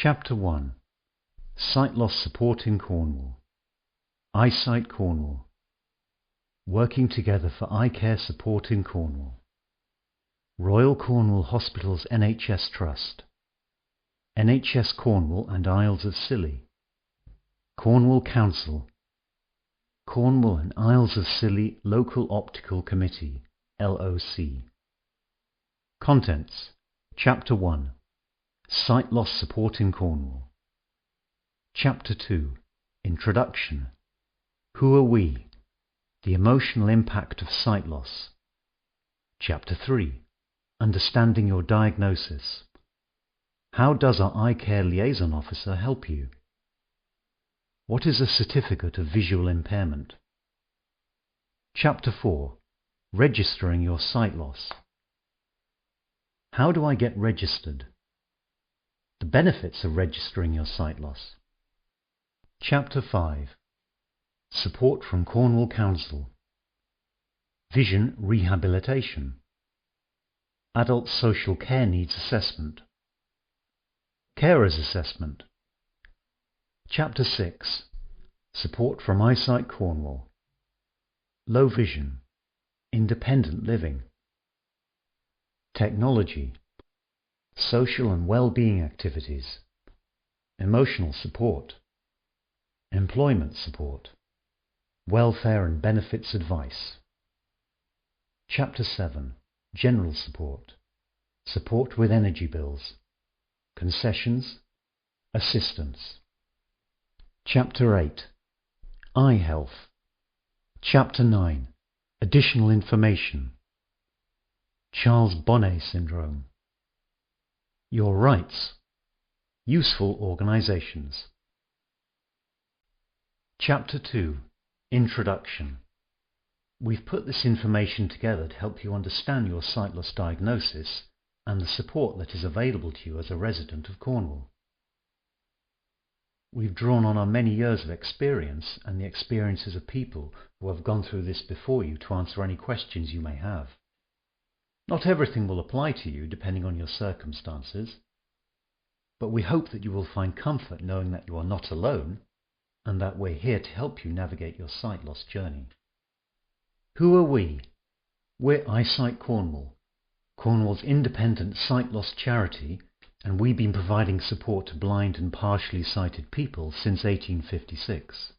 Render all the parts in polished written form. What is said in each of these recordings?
Chapter 1. Sight Loss Support in Cornwall. iSightCornwall. Working together for eye care support in Cornwall. Royal Cornwall Hospitals NHS Trust. NHS Cornwall and Isles of Scilly. Cornwall Council. Cornwall and Isles of Scilly Local Optical Committee, LOC. Contents. Chapter 1. Sight Loss Support in Cornwall. Chapter 2. Introduction. Who are we? The emotional impact of sight loss. Chapter 3. Understanding your diagnosis. How does our eye care liaison officer help you? What is a certificate of visual impairment? Chapter 4. Registering your sight loss. How do I get registered? The benefits of registering your sight loss. Chapter 5. Support from Cornwall Council. Vision rehabilitation. Adult social care needs assessment. Carers assessment. Chapter 6. Support from iSightCornwall. Low vision. Independent living. Technology. Social and well-being activities. Emotional support. Employment support. Welfare and benefits advice. Chapter 7. General support. Support with energy bills. Concessions. Assistance. Chapter 8. Eye health. Chapter 9. Additional information. Charles Bonnet syndrome. Your rights. Useful organizations. Chapter 2. Introduction. We've put this information together to help you understand your sight loss diagnosis and the support that is available to you as a resident of Cornwall. We've drawn on our many years of experience and the experiences of people who have gone through this before you to answer any questions you may have. Not everything will apply to you depending on your circumstances, but we hope that you will find comfort knowing that you are not alone and that we're here to help you navigate your sight loss journey. Who are we? We're iSightCornwall, Cornwall's independent sight loss charity, and we've been providing support to blind and partially sighted people since 1856.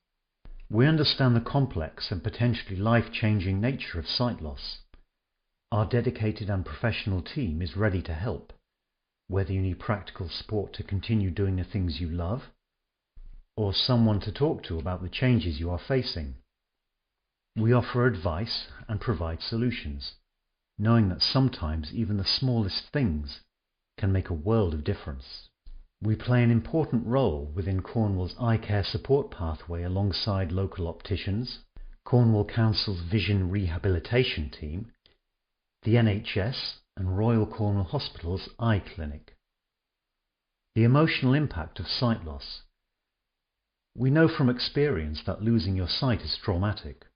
We understand the complex and potentially life-changing nature of sight loss. Our dedicated and professional team is ready to help, whether you need practical support to continue doing the things you love, or someone to talk to about the changes you are facing. We offer advice and provide solutions, knowing that sometimes even the smallest things can make a world of difference. We play an important role within Cornwall's eye care support pathway alongside local opticians, Cornwall Council's Vision Rehabilitation Team, the NHS and Royal Cornwall Hospital's Eye Clinic. The emotional impact of sight loss. We know from experience that losing your sight is traumatic.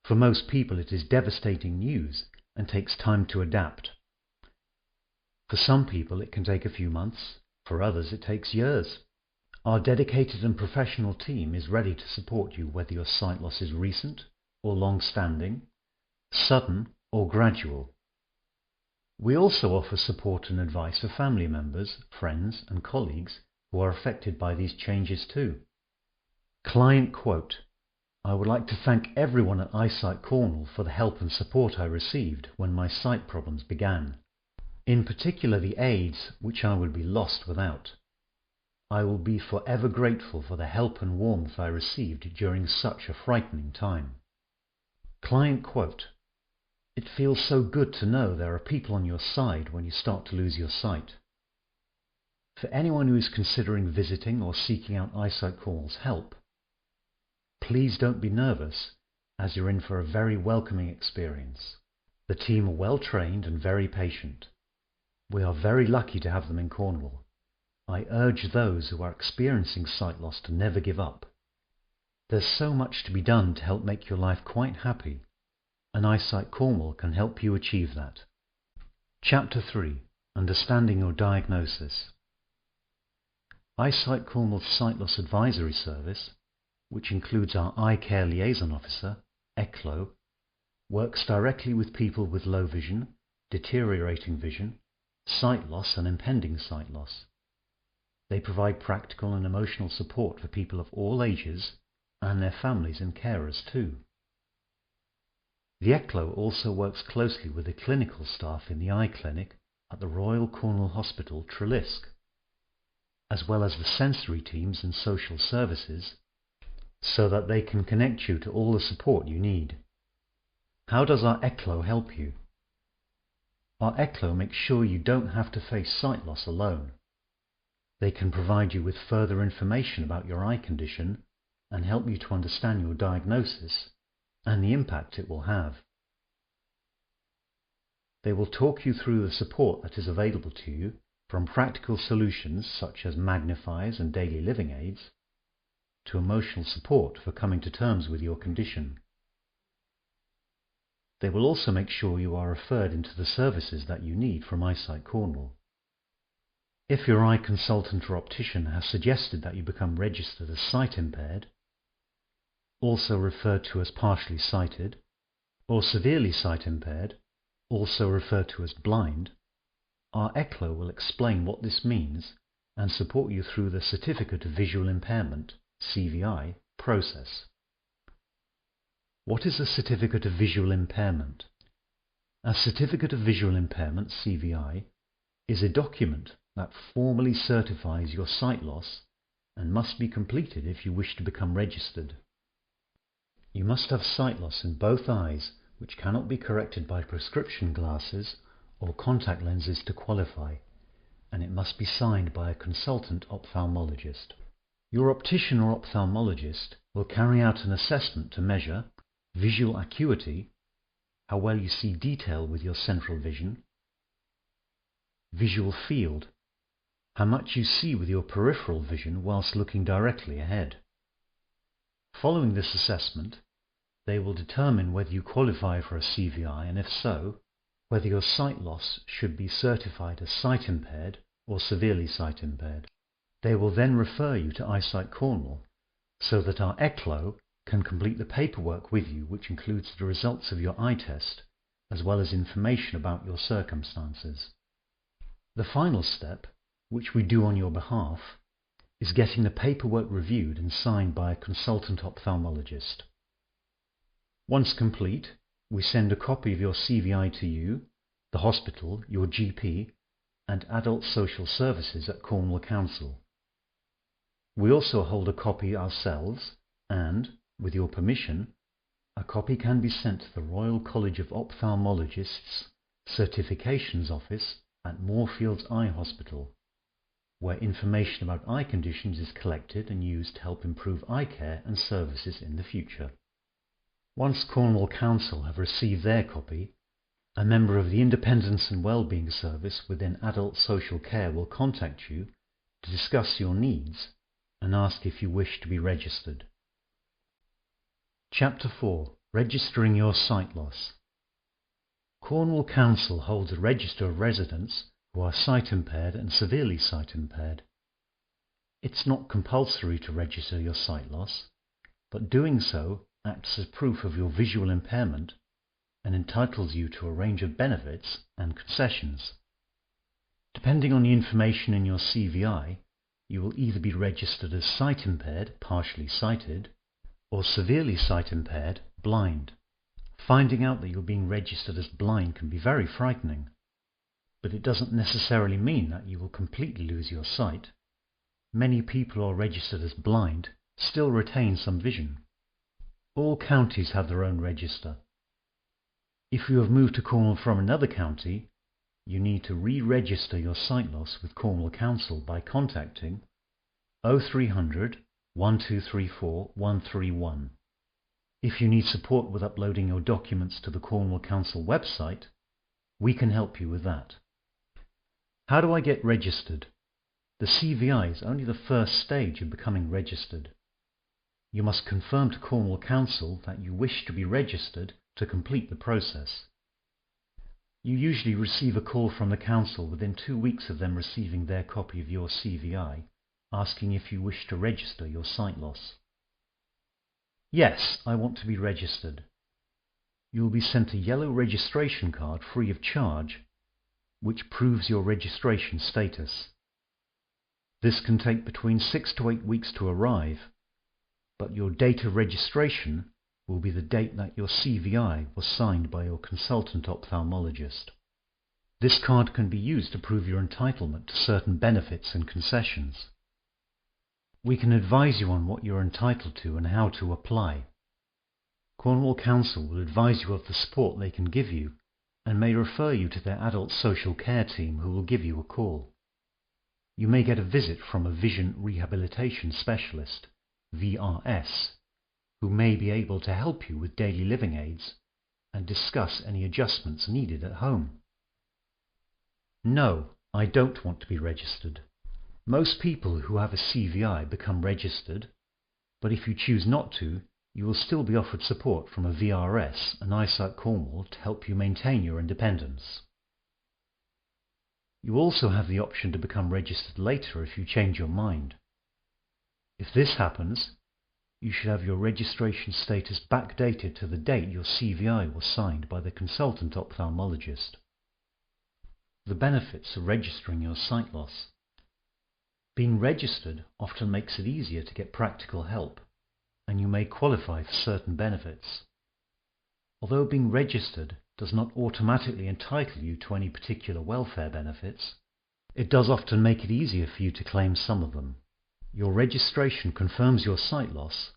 For most people it is devastating news and takes time to adapt. For some people it can take a few months, for others it takes years. Our dedicated and professional team is ready to support you whether your sight loss is recent or long-standing, sudden or gradual. We also offer support and advice for family members, friends and colleagues who are affected by these changes too. Client quote. I would like to thank everyone at iSightCornwall for the help and support I received when my sight problems began. In particular the aids which I would be lost without. I will be forever grateful for the help and warmth I received during such a frightening time. Client quote. It feels so good to know there are people on your side when you start to lose your sight. For anyone who is considering visiting or seeking out iSightCornwall's help, please don't be nervous, as you're in for a very welcoming experience. The team are well trained and very patient. We are very lucky to have them in Cornwall. I urge those who are experiencing sight loss to never give up. There's so much to be done to help make your life quite happy, and iSightCornwall can help you achieve that. Chapter 3. Understanding your diagnosis. iSightCornwall's Sight Loss Advisory Service, which includes our Eye Care Liaison Officer, ECLO, works directly with people with low vision, deteriorating vision, sight loss and impending sight loss. They provide practical and emotional support for people of all ages and their families and carers too. The ECLO also works closely with the clinical staff in the eye clinic at the Royal Cornwall Hospital, Treliske, as well as the sensory teams and social services, so that they can connect you to all the support you need. How does our ECLO help you? Our ECLO makes sure you don't have to face sight loss alone. They can provide you with further information about your eye condition and help you to understand your diagnosis and the impact it will have. They will talk you through the support that is available to you, from practical solutions such as magnifiers and daily living aids, to emotional support for coming to terms with your condition. They will also make sure you are referred into the services that you need from iSightCornwall. If your eye consultant or optician has suggested that you become registered as sight impaired, also referred to as partially sighted, or severely sight impaired, also referred to as blind, our ECLO will explain what this means and support you through the Certificate of Visual Impairment (CVI) process. What is a Certificate of Visual Impairment? A Certificate of Visual Impairment (CVI) is a document that formally certifies your sight loss and must be completed if you wish to become registered. You must have sight loss in both eyes, which cannot be corrected by prescription glasses or contact lenses to qualify, and it must be signed by a consultant ophthalmologist. Your optician or ophthalmologist will carry out an assessment to measure visual acuity, how well you see detail with your central vision, visual field, how much you see with your peripheral vision whilst looking directly ahead. Following this assessment, they will determine whether you qualify for a CVI, and if so, whether your sight loss should be certified as sight impaired or severely sight impaired. They will then refer you to iSightCornwall so that our ECLO can complete the paperwork with you, which includes the results of your eye test as well as information about your circumstances. The final step, which we do on your behalf, is getting the paperwork reviewed and signed by a consultant ophthalmologist. Once complete, we send a copy of your CVI to you, the hospital, your GP, and Adult Social Services at Cornwall Council. We also hold a copy ourselves, and, with your permission, a copy can be sent to the Royal College of Ophthalmologists Certifications Office at Moorfields Eye Hospital, where information about eye conditions is collected and used to help improve eye care and services in the future. Once Cornwall Council have received their copy, a member of the Independence and Wellbeing Service within Adult Social Care will contact you to discuss your needs and ask if you wish to be registered. Chapter 4. Registering your sight loss. Cornwall Council holds a register of residents who are sight impaired and severely sight impaired. It's not compulsory to register your sight loss, but doing so acts as proof of your visual impairment and entitles you to a range of benefits and concessions. Depending on the information in your CVI, you will either be registered as sight impaired, partially sighted, or severely sight impaired, blind. Finding out that you're being registered as blind can be very frightening, but it doesn't necessarily mean that you will completely lose your sight. Many people who are registered as blind still retain some vision. All counties have their own register. If you have moved to Cornwall from another county, you need to re-register your sight loss with Cornwall Council by contacting 0300 1234 131. If you need support with uploading your documents to the Cornwall Council website, we can help you with that. How do I get registered? The CVI is only the first stage of becoming registered. You must confirm to Cornwall Council that you wish to be registered to complete the process. You usually receive a call from the Council within 2 weeks of them receiving their copy of your CVI asking if you wish to register your sight loss. Yes, I want to be registered. You will be sent a yellow registration card free of charge, which proves your registration status. This can take between 6 to 8 weeks to arrive, but your date of registration will be the date that your CVI was signed by your consultant ophthalmologist. This card can be used to prove your entitlement to certain benefits and concessions. We can advise you on what you're entitled to and how to apply. Cornwall Council will advise you of the support they can give you and may refer you to their adult social care team who will give you a call. You may get a visit from a vision rehabilitation specialist, VRS, who may be able to help you with daily living aids and discuss any adjustments needed at home. No, I don't want to be registered. Most people who have a CVI become registered, but if you choose not to, you will still be offered support from a VRS and iSightCornwall to help you maintain your independence. You also have the option to become registered later if you change your mind. If this happens, you should have your registration status backdated to the date your CVI was signed by the consultant ophthalmologist. The benefits of registering your sight loss. Being registered often makes it easier to get practical help, and you may qualify for certain benefits. Although being registered does not automatically entitle you to any particular welfare benefits, it does often make it easier for you to claim some of them. Your registration confirms your sight loss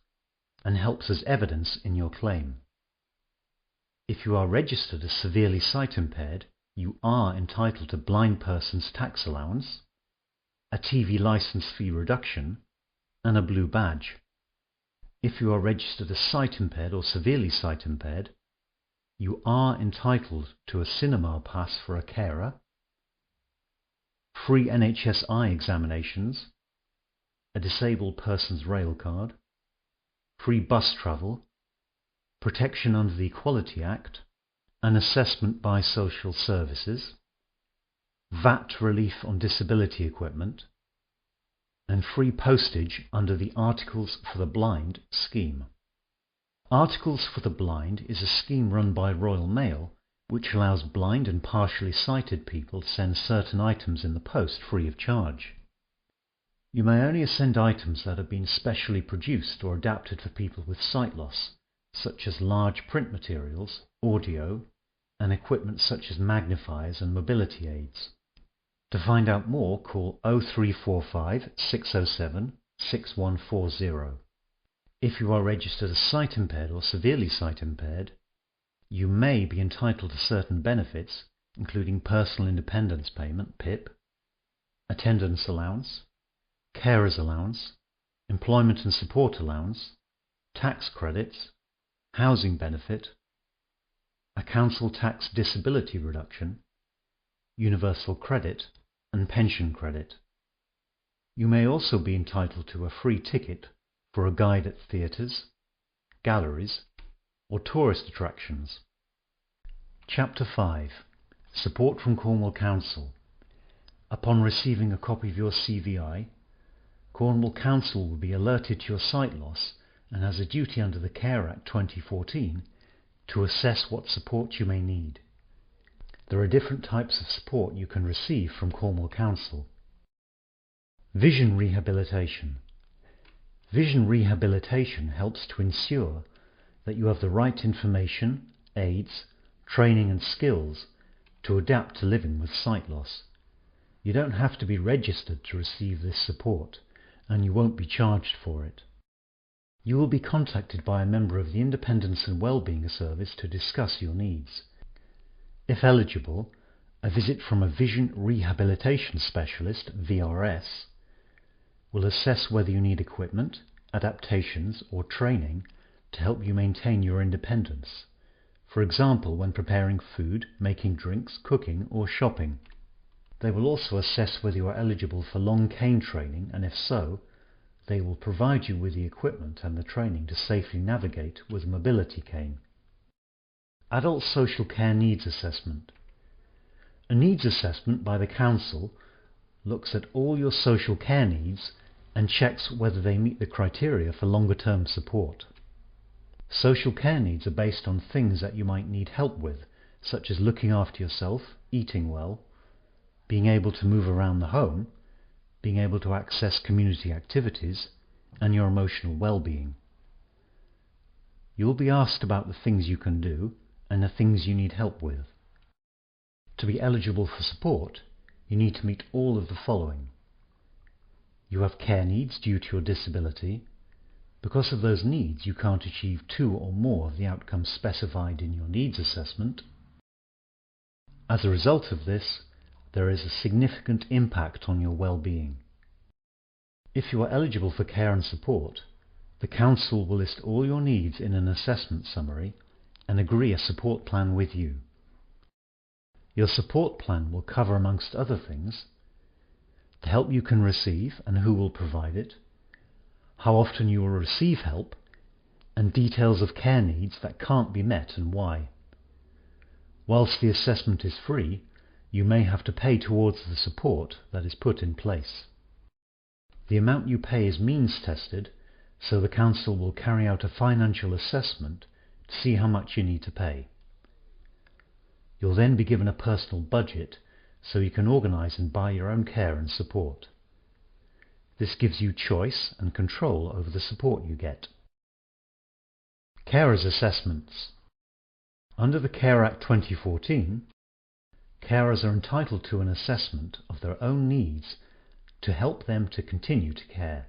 and helps as evidence in your claim. If you are registered as severely sight impaired, you are entitled to blind person's tax allowance, a TV license fee reduction, and a blue badge. If you are registered as sight impaired or severely sight impaired, you are entitled to a cinema pass for a carer, free NHS eye examinations, a disabled person's rail card, free bus travel, protection under the Equality Act, an assessment by social services, VAT relief on disability equipment, and free postage under the Articles for the Blind scheme. Articles for the Blind is a scheme run by Royal Mail which allows blind and partially sighted people to send certain items in the post free of charge. You may only send items that have been specially produced or adapted for people with sight loss, such as large print materials, audio, and equipment such as magnifiers and mobility aids. To find out more, call 0345 607 6140. If you are registered as sight impaired or severely sight impaired, you may be entitled to certain benefits, including personal independence payment, PIP, attendance allowance, carers allowance, employment and support allowance, tax credits, housing benefit, a council tax disability reduction, universal credit, and pension credit. You may also be entitled to a free ticket for a guide at theatres, galleries, or tourist attractions. Chapter 5. Support from Cornwall Council. Upon receiving a copy of your CVI, Cornwall Council will be alerted to your sight loss and has a duty under the Care Act 2014 to assess what support you may need. There are different types of support you can receive from Cornwall Council. Vision rehabilitation. Vision rehabilitation helps to ensure that you have the right information, aids, training and skills to adapt to living with sight loss. You don't have to be registered to receive this support, and you won't be charged for it. You will be contacted by a member of the Independence and Wellbeing Service to discuss your needs. If eligible, a visit from a Vision Rehabilitation Specialist, VRS, will assess whether you need equipment, adaptations or training to help you maintain your independence. For example, when preparing food, making drinks, cooking or shopping. They will also assess whether you are eligible for long cane training, and if so, they will provide you with the equipment and the training to safely navigate with a mobility cane. Adult Social Care Needs Assessment. A needs assessment by the Council looks at all your social care needs and checks whether they meet the criteria for longer-term support. Social care needs are based on things that you might need help with, such as looking after yourself, eating well, being able to move around the home, being able to access community activities, and your emotional well-being. You will be asked about the things you can do and the things you need help with. To be eligible for support, you need to meet all of the following. You have care needs due to your disability. Because of those needs, you can't achieve 2 or more of the outcomes specified in your needs assessment. As a result of this, there is a significant impact on your well-being. If you are eligible for care and support, the Council will list all your needs in an assessment summary and agree a support plan with you. Your support plan will cover, amongst other things, the help you can receive and who will provide it, how often you will receive help, and details of care needs that can't be met and why. Whilst the assessment is free, you may have to pay towards the support that is put in place. The amount you pay is means tested, so the Council will carry out a financial assessment to see how much you need to pay. You'll then be given a personal budget so you can organise and buy your own care and support. This gives you choice and control over the support you get. Carers' assessments. Under the Care Act 2014, carers are entitled to an assessment of their own needs to help them to continue to care.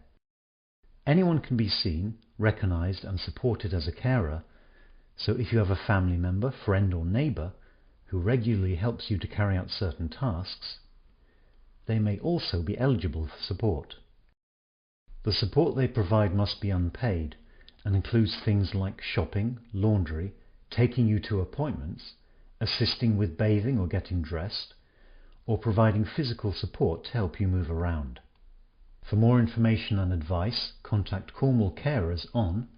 Anyone can be seen, recognised and supported as a carer, so if you have a family member, friend or neighbour who regularly helps you to carry out certain tasks, they may also be eligible for support. The support they provide must be unpaid and includes things like shopping, laundry, taking you to appointments, assisting with bathing or getting dressed, or providing physical support to help you move around. For more information and advice, contact Cornwall Carers on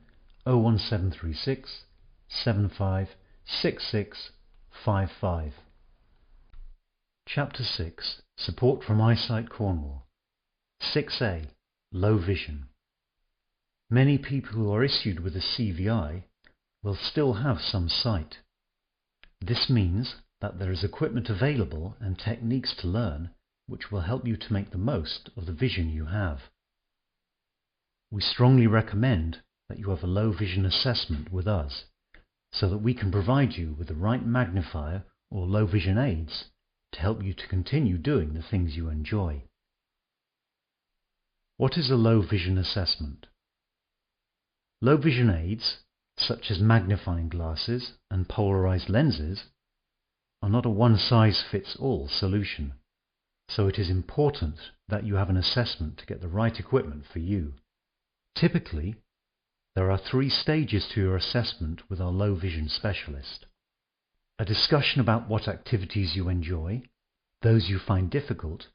01736 75 6655. Chapter 6. Support from iSightCornwall. 6a. Low vision. Many people who are issued with a CVI will still have some sight. This means that there is equipment available and techniques to learn which will help you to make the most of the vision you have. We strongly recommend that you have a low vision assessment with us so that we can provide you with the right magnifier or low vision aids to help you to continue doing the things you enjoy. What is a low vision assessment? Low vision aids, such as magnifying glasses and polarized lenses, are not a one-size-fits-all solution, so it is important that you have an assessment to get the right equipment for you. Typically, there are 3 stages to your assessment with our low vision specialist. A discussion about what activities you enjoy, those you find difficult,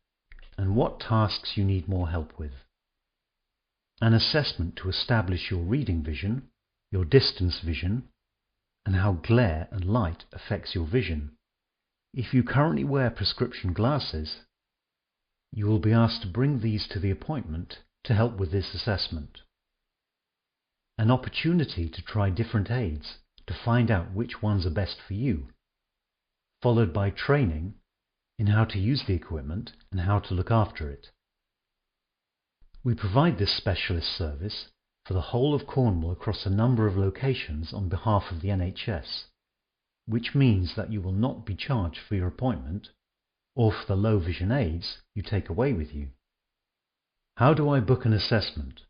and what tasks you need more help with. An assessment to establish your reading vision, your distance vision, and how glare and light affects your vision. If you currently wear prescription glasses, you will be asked to bring these to the appointment to help with this assessment. An opportunity to try different aids to find out which ones are best for you, followed by training in how to use the equipment and how to look after it. We provide this specialist service for the whole of Cornwall across a number of locations on behalf of the NHS, which means that you will not be charged for your appointment or for the low vision aids you take away with you. How do I book an assessment?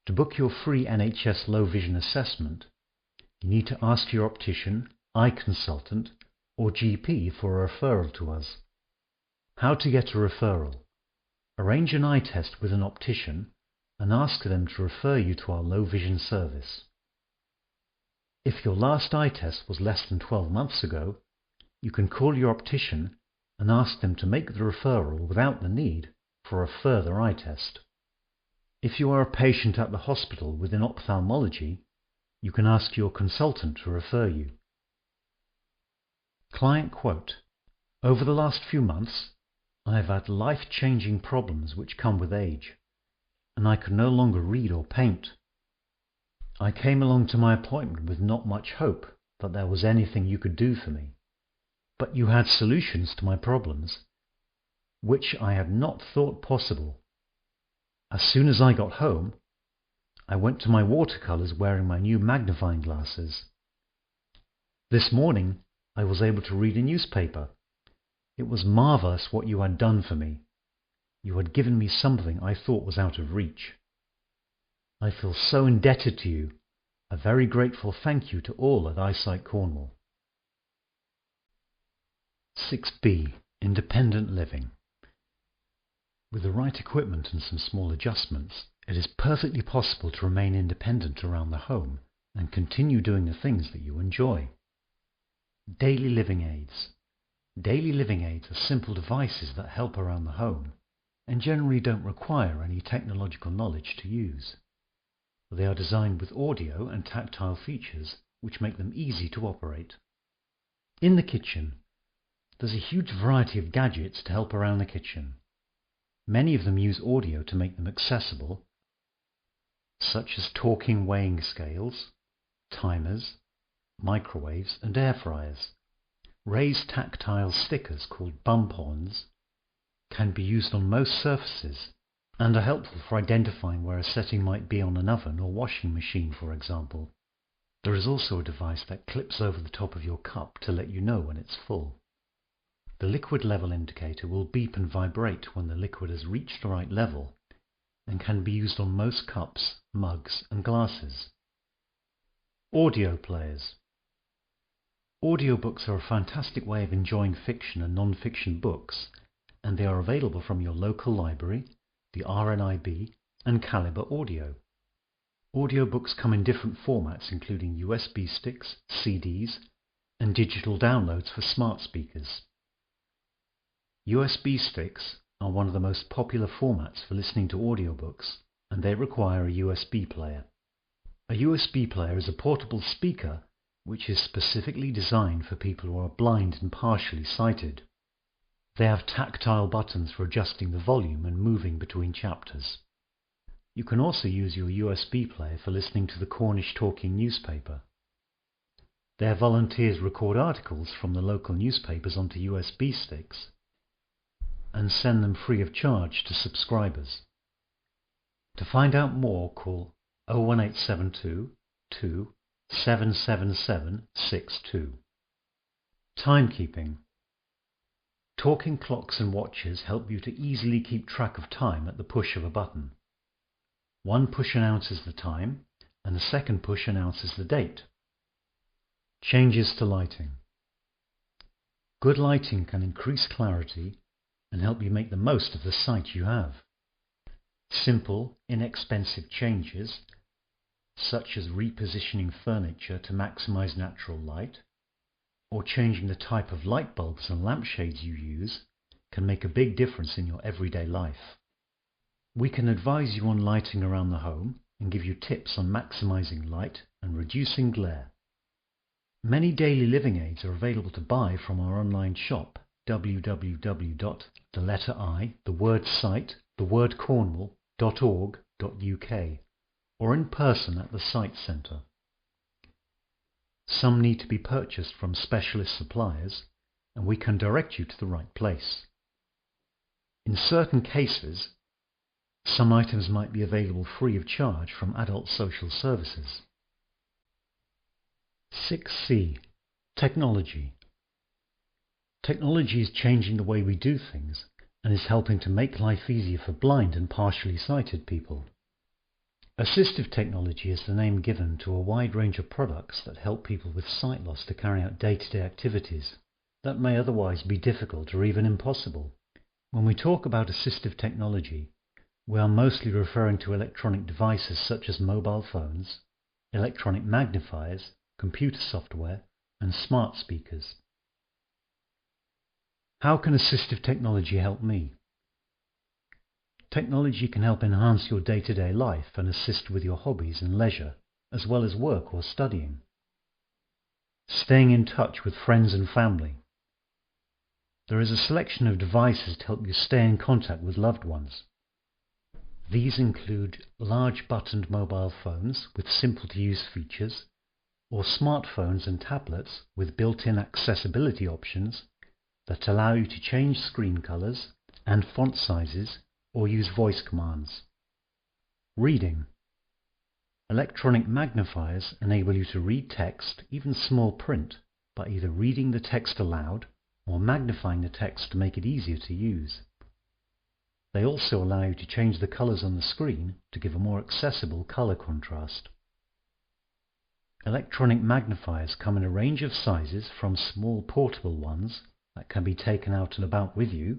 To book your free NHS low vision assessment, you need to ask your optician, eye consultant or GP for a referral to us. How to get a referral? Arrange an eye test with an optician and ask them to refer you to our low vision service. If your last eye test was less than 12 months ago, you can call your optician and ask them to make the referral without the need for a further eye test. If you are a patient at the hospital within ophthalmology, you can ask your consultant to refer you. Client quote: "Over the last few months, I have had life-changing problems which come with age. and I could no longer read or paint. I came along to my appointment with not much hope that there was anything you could do for me, but you had solutions to my problems, which I had not thought possible. As soon as I got home, I went to my watercolours wearing my new magnifying glasses. This morning, I was able to read a newspaper. It was marvellous what you had done for me. You had given me something I thought was out of reach. I feel so indebted to you. A very grateful thank you to all at iSightCornwall. 6b. Independent living. With the right equipment and some small adjustments, it is perfectly possible to remain independent around the home and continue doing the things that you enjoy. Daily living aids. Daily living aids are simple devices that help around the home and generally don't require any technological knowledge to use. They are designed with audio and tactile features which make them easy to operate. In the kitchen, there's a huge variety of gadgets to help around the kitchen. Many of them use audio to make them accessible, such as talking weighing scales, timers, microwaves and air fryers. Raised tactile stickers called bump-ons can be used on most surfaces and are helpful for identifying where a setting might be on an oven or washing machine, for example. There is also a device that clips over the top of your cup to let you know when it's full. The liquid level indicator will beep and vibrate when the liquid has reached the right level and can be used on most cups, mugs and glasses. Audio players. Audiobooks are a fantastic way of enjoying fiction and non-fiction books, and they are available from your local library, the RNIB and Calibre Audio. Audiobooks come in different formats including USB sticks, CDs and digital downloads for smart speakers. USB sticks are one of the most popular formats for listening to audiobooks, and they require a USB player. A USB player is a portable speaker which is specifically designed for people who are blind and partially sighted. They have tactile buttons for adjusting the volume and moving between chapters. You can also use your USB player for listening to the Cornish Talking newspaper. Their volunteers record articles from the local newspapers onto USB sticks and send them free of charge to subscribers. To find out more, call 01872 2 77762. Timekeeping. Talking clocks and watches help you to easily keep track of time at the push of a button. One push announces the time, and the second push announces the date. Changes to lighting. Good lighting can increase clarity and help you make the most of the sight you have. Simple, inexpensive changes, such as repositioning furniture to maximize natural light, or changing the type of light bulbs and lampshades you use, can make a big difference in your everyday life. We can advise you on lighting around the home and give you tips on maximizing light and reducing glare. Many daily living aids are available to buy from our online shop www.cornwall.org.uk or in person at the Sight Centre. Some need to be purchased from specialist suppliers, and we can direct you to the right place. In certain cases, some items might be available free of charge from adult social services. 6c. Technology. Technology is changing the way we do things and is helping to make life easier for blind and partially sighted people. Assistive technology is the name given to a wide range of products that help people with sight loss to carry out day-to-day activities that may otherwise be difficult or even impossible. When we talk about assistive technology, we are mostly referring to electronic devices such as mobile phones, electronic magnifiers, computer software, and smart speakers. How can assistive technology help me? Technology can help enhance your day-to-day life and assist with your hobbies and leisure, as well as work or studying. Staying in touch with friends and family. There is a selection of devices to help you stay in contact with loved ones. These include large buttoned mobile phones with simple-to-use features, or smartphones and tablets with built-in accessibility options that allow you to change screen colors and font sizes or use voice commands. Reading. Electronic magnifiers enable you to read text, even small print, by either reading the text aloud or magnifying the text to make it easier to use. They also allow you to change the colors on the screen to give a more accessible color contrast. Electronic magnifiers come in a range of sizes, from small portable ones that can be taken out and about with you,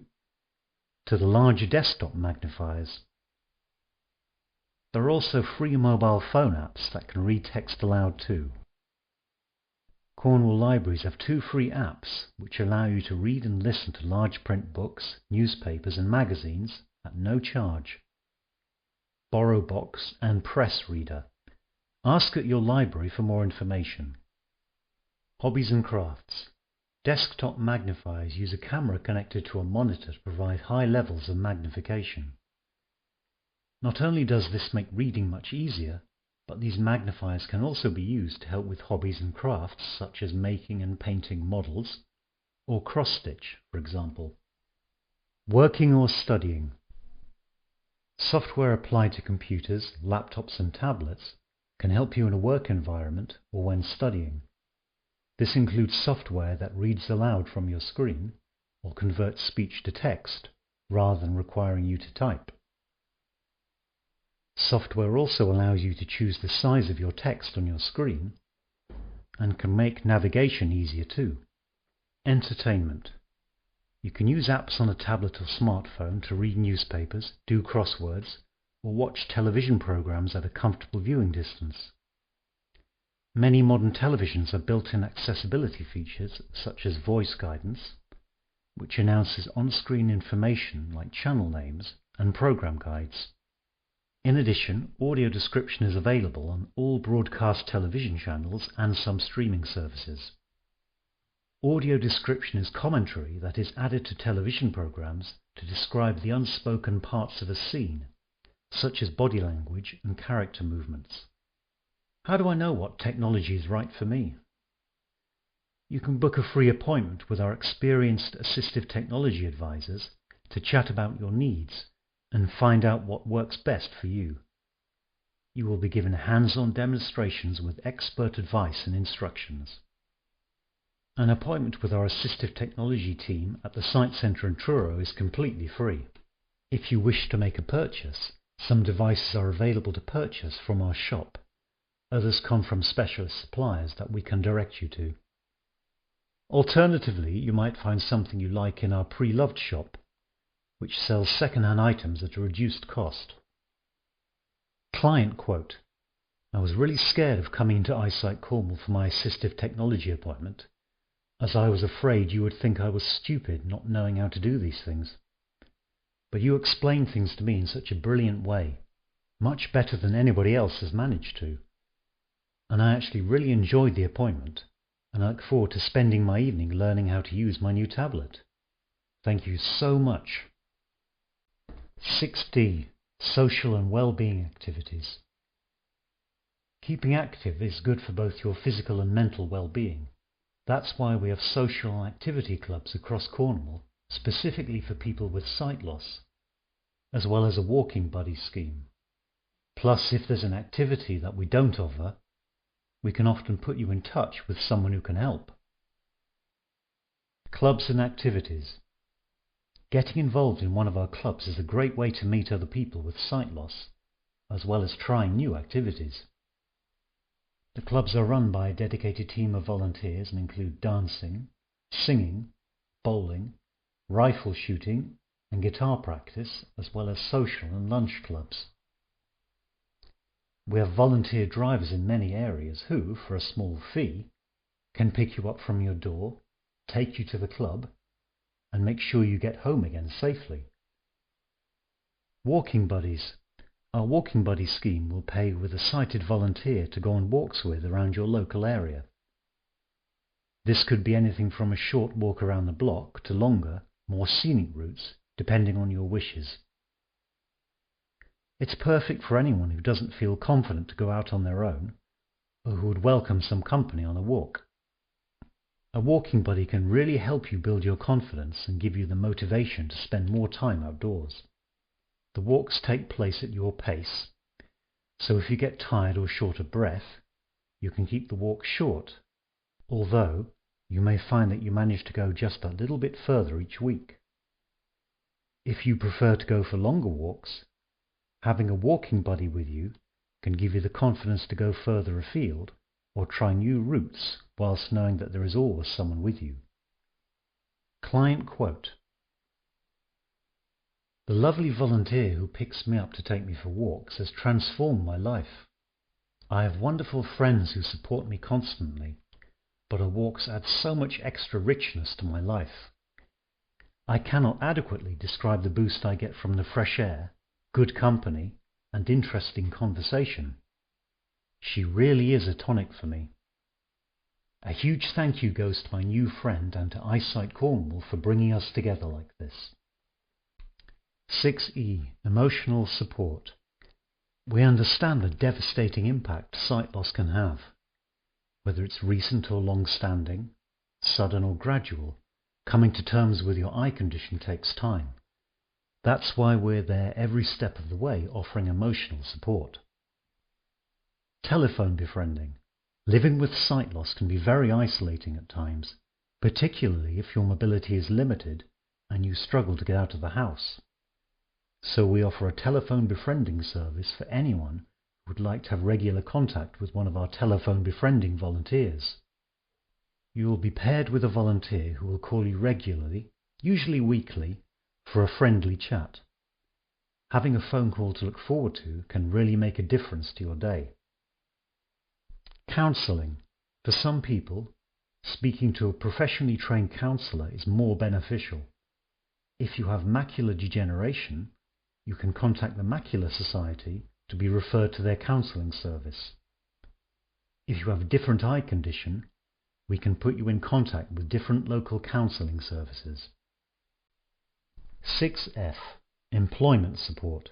to the larger desktop magnifiers. There are also free mobile phone apps that can read text aloud too. Cornwall Libraries have 2 free apps which allow you to read and listen to large print books, newspapers and magazines at no charge. BorrowBox and Press Reader. Ask at your library for more information. Hobbies and crafts. Desktop magnifiers use a camera connected to a monitor to provide high levels of magnification. Not only does this make reading much easier, but these magnifiers can also be used to help with hobbies and crafts such as making and painting models, or cross-stitch, for example. Working or studying. Software applied to computers, laptops and tablets can help you in a work environment or when studying. This includes software that reads aloud from your screen or converts speech to text rather than requiring you to type. Software also allows you to choose the size of your text on your screen and can make navigation easier too. Entertainment. You can use apps on a tablet or smartphone to read newspapers, do crosswords, or watch television programs at a comfortable viewing distance. Many modern televisions have built-in accessibility features such as voice guidance, which announces on-screen information like channel names and program guides. In addition, audio description is available on all broadcast television channels and some streaming services. Audio description is commentary that is added to television programs to describe the unspoken parts of a scene, such as body language and character movements. How do I know what technology is right for me? You can book a free appointment with our experienced assistive technology advisors to chat about your needs and find out what works best for you. You will be given hands-on demonstrations with expert advice and instructions. An appointment with our assistive technology team at the Site Centre in Truro is completely free. If you wish to make a purchase, some devices are available to purchase from our shop. Others come from specialist suppliers that we can direct you to. Alternatively, you might find something you like in our Pre-Loved shop, which sells second-hand items at a reduced cost. Client quote. I was really scared of coming into iSightCornwall for my assistive technology appointment, as I was afraid you would think I was stupid not knowing how to do these things. But you explained things to me in such a brilliant way, much better than anybody else has managed to. And I actually really enjoyed the appointment, and I look forward to spending my evening learning how to use my new tablet. Thank you so much. 6D. Social and well-being activities. Keeping active is good for both your physical and mental well-being. That's why we have social and activity clubs across Cornwall, specifically for people with sight loss, as well as a walking buddy scheme. Plus, if there's an activity that we don't offer, we can often put you in touch with someone who can help. Clubs and activities. Getting involved in one of our clubs is a great way to meet other people with sight loss, as well as trying new activities. The clubs are run by a dedicated team of volunteers and include dancing, singing, bowling, rifle shooting and guitar practice, as well as social and lunch clubs. We have volunteer drivers in many areas who, for a small fee, can pick you up from your door, take you to the club, and make sure you get home again safely. Walking buddies. Our walking buddy scheme will pay with a sighted volunteer to go on walks with around your local area. This could be anything from a short walk around the block to longer, more scenic routes, depending on your wishes. It's perfect for anyone who doesn't feel confident to go out on their own, or who would welcome some company on a walk. A walking buddy can really help you build your confidence and give you the motivation to spend more time outdoors. The walks take place at your pace, so if you get tired or short of breath, you can keep the walk short, although you may find that you manage to go just a little bit further each week. If you prefer to go for longer walks, having a walking buddy with you can give you the confidence to go further afield or try new routes whilst knowing that there is always someone with you. Client quote: "The lovely volunteer who picks me up to take me for walks has transformed my life. I have wonderful friends who support me constantly, but her walks add so much extra richness to my life. I cannot adequately describe the boost I get from the fresh air, good company, and interesting conversation. She really is a tonic for me." A huge thank you goes to my new friend and to iSightCornwall for bringing us together like this. 6E. Emotional support. We understand the devastating impact sight loss can have. Whether it's recent or long-standing, sudden or gradual, coming to terms with your eye condition takes time. That's why we're there every step of the way offering emotional support. Telephone befriending. Living with sight loss can be very isolating at times, particularly if your mobility is limited and you struggle to get out of the house. So we offer a telephone befriending service for anyone who would like to have regular contact with one of our telephone befriending volunteers. You will be paired with a volunteer who will call you regularly, usually weekly, for a friendly chat. Having a phone call to look forward to can really make a difference to your day. Counselling. For some people, speaking to a professionally trained counsellor is more beneficial. If you have macular degeneration, you can contact the Macular Society to be referred to their counselling service. If you have a different eye condition, we can put you in contact with different local counselling services. 6F. Employment support.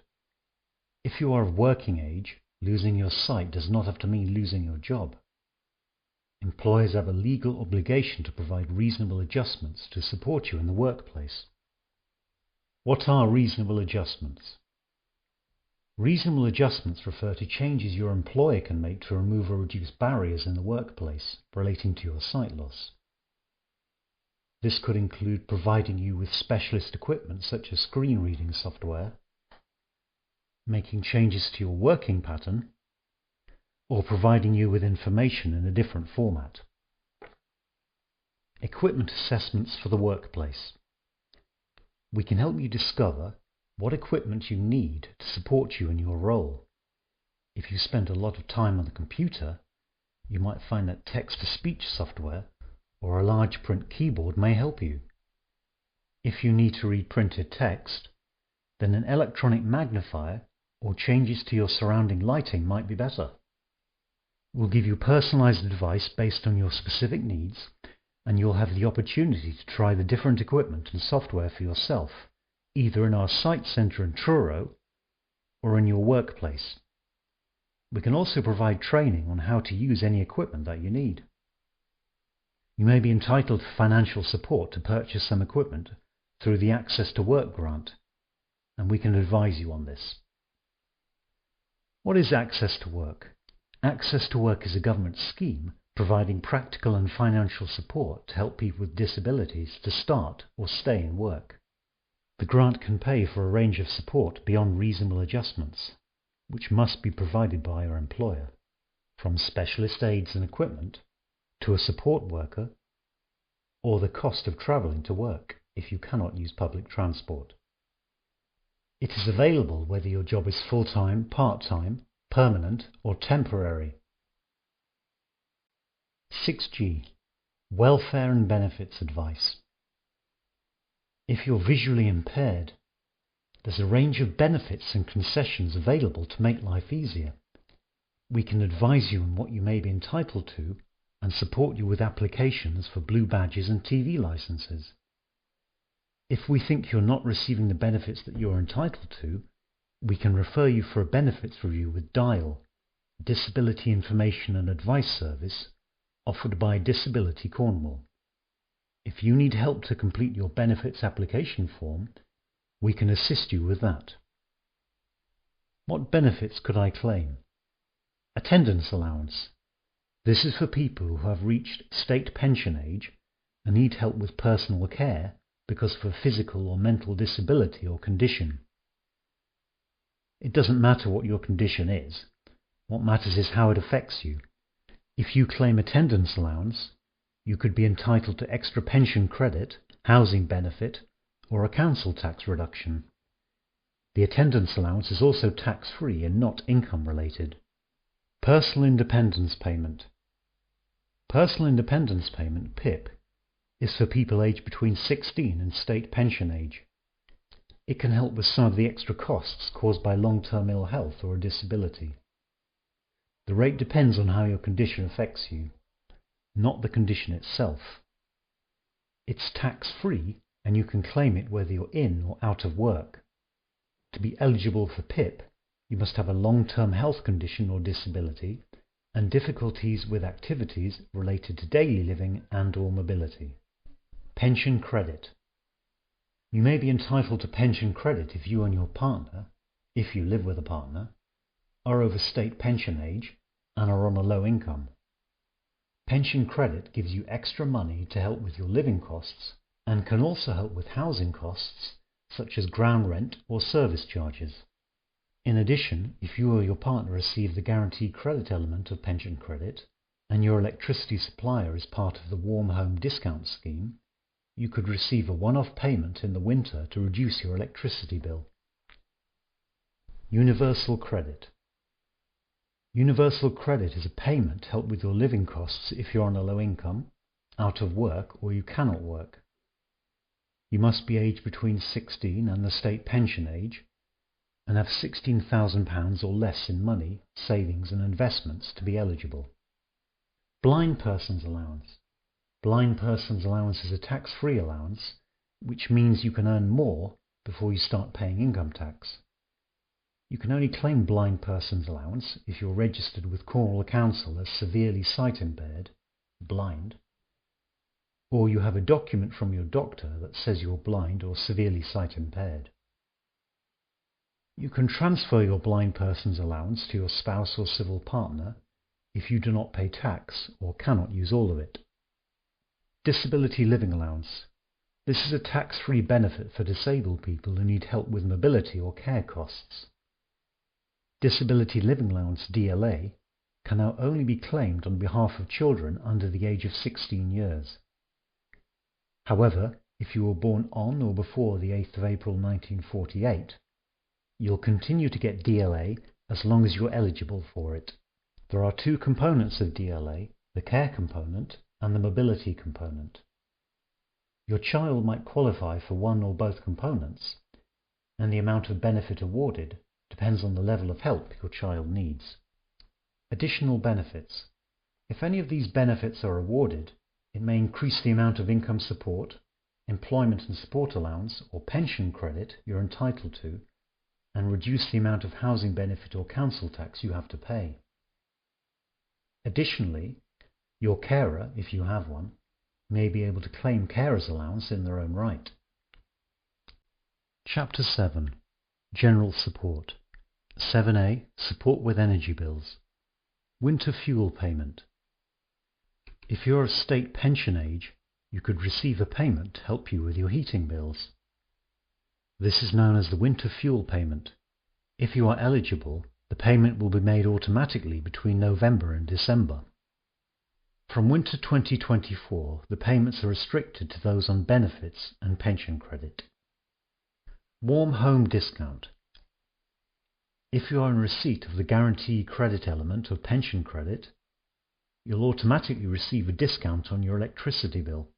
If you are of working age, losing your sight does not have to mean losing your job. Employers have a legal obligation to provide reasonable adjustments to support you in the workplace. What are reasonable adjustments? Reasonable adjustments refer to changes your employer can make to remove or reduce barriers in the workplace relating to your sight loss. This could include providing you with specialist equipment such as screen reading software, making changes to your working pattern, or providing you with information in a different format. Equipment assessments for the workplace. We can help you discover what equipment you need to support you in your role. If you spend a lot of time on the computer, you might find that text-to-speech software or a large print keyboard may help you. If you need to read printed text, then an electronic magnifier or changes to your surrounding lighting might be better. We'll give you personalized advice based on your specific needs, and you'll have the opportunity to try the different equipment and software for yourself, either in our Sight Centre in Truro or in your workplace. We can also provide training on how to use any equipment that you need. You may be entitled to financial support to purchase some equipment through the Access to Work grant, and we can advise you on this. What is Access to Work? Access to Work is a government scheme providing practical and financial support to help people with disabilities to start or stay in work. The grant can pay for a range of support beyond reasonable adjustments, which must be provided by your employer, from specialist aids and equipment to a support worker, or the cost of travelling to work if you cannot use public transport. It is available whether your job is full-time, part-time, permanent or temporary. 6G. Welfare and benefits advice. If you're visually impaired, there's a range of benefits and concessions available to make life easier. We can advise you on what you may be entitled to and support you with applications for blue badges and TV licenses. If we think you're not receiving the benefits that you're entitled to, we can refer you for a benefits review with Dial, Disability Information and Advice Service offered by Disability Cornwall. If you need help to complete your benefits application form, we can assist you with that. What benefits could I claim? Attendance allowance. This is for people who have reached state pension age and need help with personal care because of a physical or mental disability or condition. It doesn't matter what your condition is. What matters is how it affects you. If you claim attendance allowance, you could be entitled to extra pension credit, housing benefit, or a council tax reduction. The attendance allowance is also tax-free and not income-related. Personal Independence Payment. Personal Independence Payment, PIP, is for people aged between 16 and state pension age. It can help with some of the extra costs caused by long-term ill health or a disability. The rate depends on how your condition affects you, not the condition itself. It's tax-free and you can claim it whether you're in or out of work. To be eligible for PIP, you must have a long-term health condition or disability and difficulties with activities related to daily living and/or mobility. Pension credit. You may be entitled to pension credit if you and your partner, if you live with a partner, are over state pension age and are on a low income. Pension credit gives you extra money to help with your living costs and can also help with housing costs such as ground rent or service charges. In addition, if you or your partner receive the guaranteed credit element of pension credit and your electricity supplier is part of the Warm Home Discount Scheme, you could receive a one-off payment in the winter to reduce your electricity bill. Universal credit. Universal credit is a payment to help with your living costs if you're on a low income, out of work, or you cannot work. You must be aged between 16 and the state pension age and have £16,000 or less in money, savings and investments to be eligible. Blind Person's Allowance. Blind Person's Allowance is a tax-free allowance, which means you can earn more before you start paying income tax. You can only claim Blind Person's Allowance if you're registered with Cornwall Council as severely sight impaired, blind, or you have a document from your doctor that says you're blind or severely sight impaired. You can transfer your Blind Person's Allowance to your spouse or civil partner if you do not pay tax or cannot use all of it. Disability Living Allowance. This is a tax-free benefit for disabled people who need help with mobility or care costs. Disability Living Allowance DLA can now only be claimed on behalf of children under the age of 16 years. However, if you were born on or before the 8th of April 1948, you'll continue to get DLA as long as you're eligible for it. There are two components of DLA, the care component and the mobility component. Your child might qualify for one or both components, and the amount of benefit awarded depends on the level of help your child needs. Additional benefits. If any of these benefits are awarded, it may increase the amount of income support, employment and support allowance or pension credit you're entitled to, and reduce the amount of housing benefit or council tax you have to pay. Additionally, your carer, if you have one, may be able to claim carer's allowance in their own right. Chapter 7. General Support. 7A. Support with energy bills. Winter fuel payment. If you're of state pension age, you could receive a payment to help you with your heating bills. This is known as the winter fuel payment. If you are eligible, the payment will be made automatically between November and December. From winter 2024, the payments are restricted to those on benefits and pension credit. Warm Home Discount. If you are in receipt of the guaranteed credit element of pension credit, you'll automatically receive a discount on your electricity bill.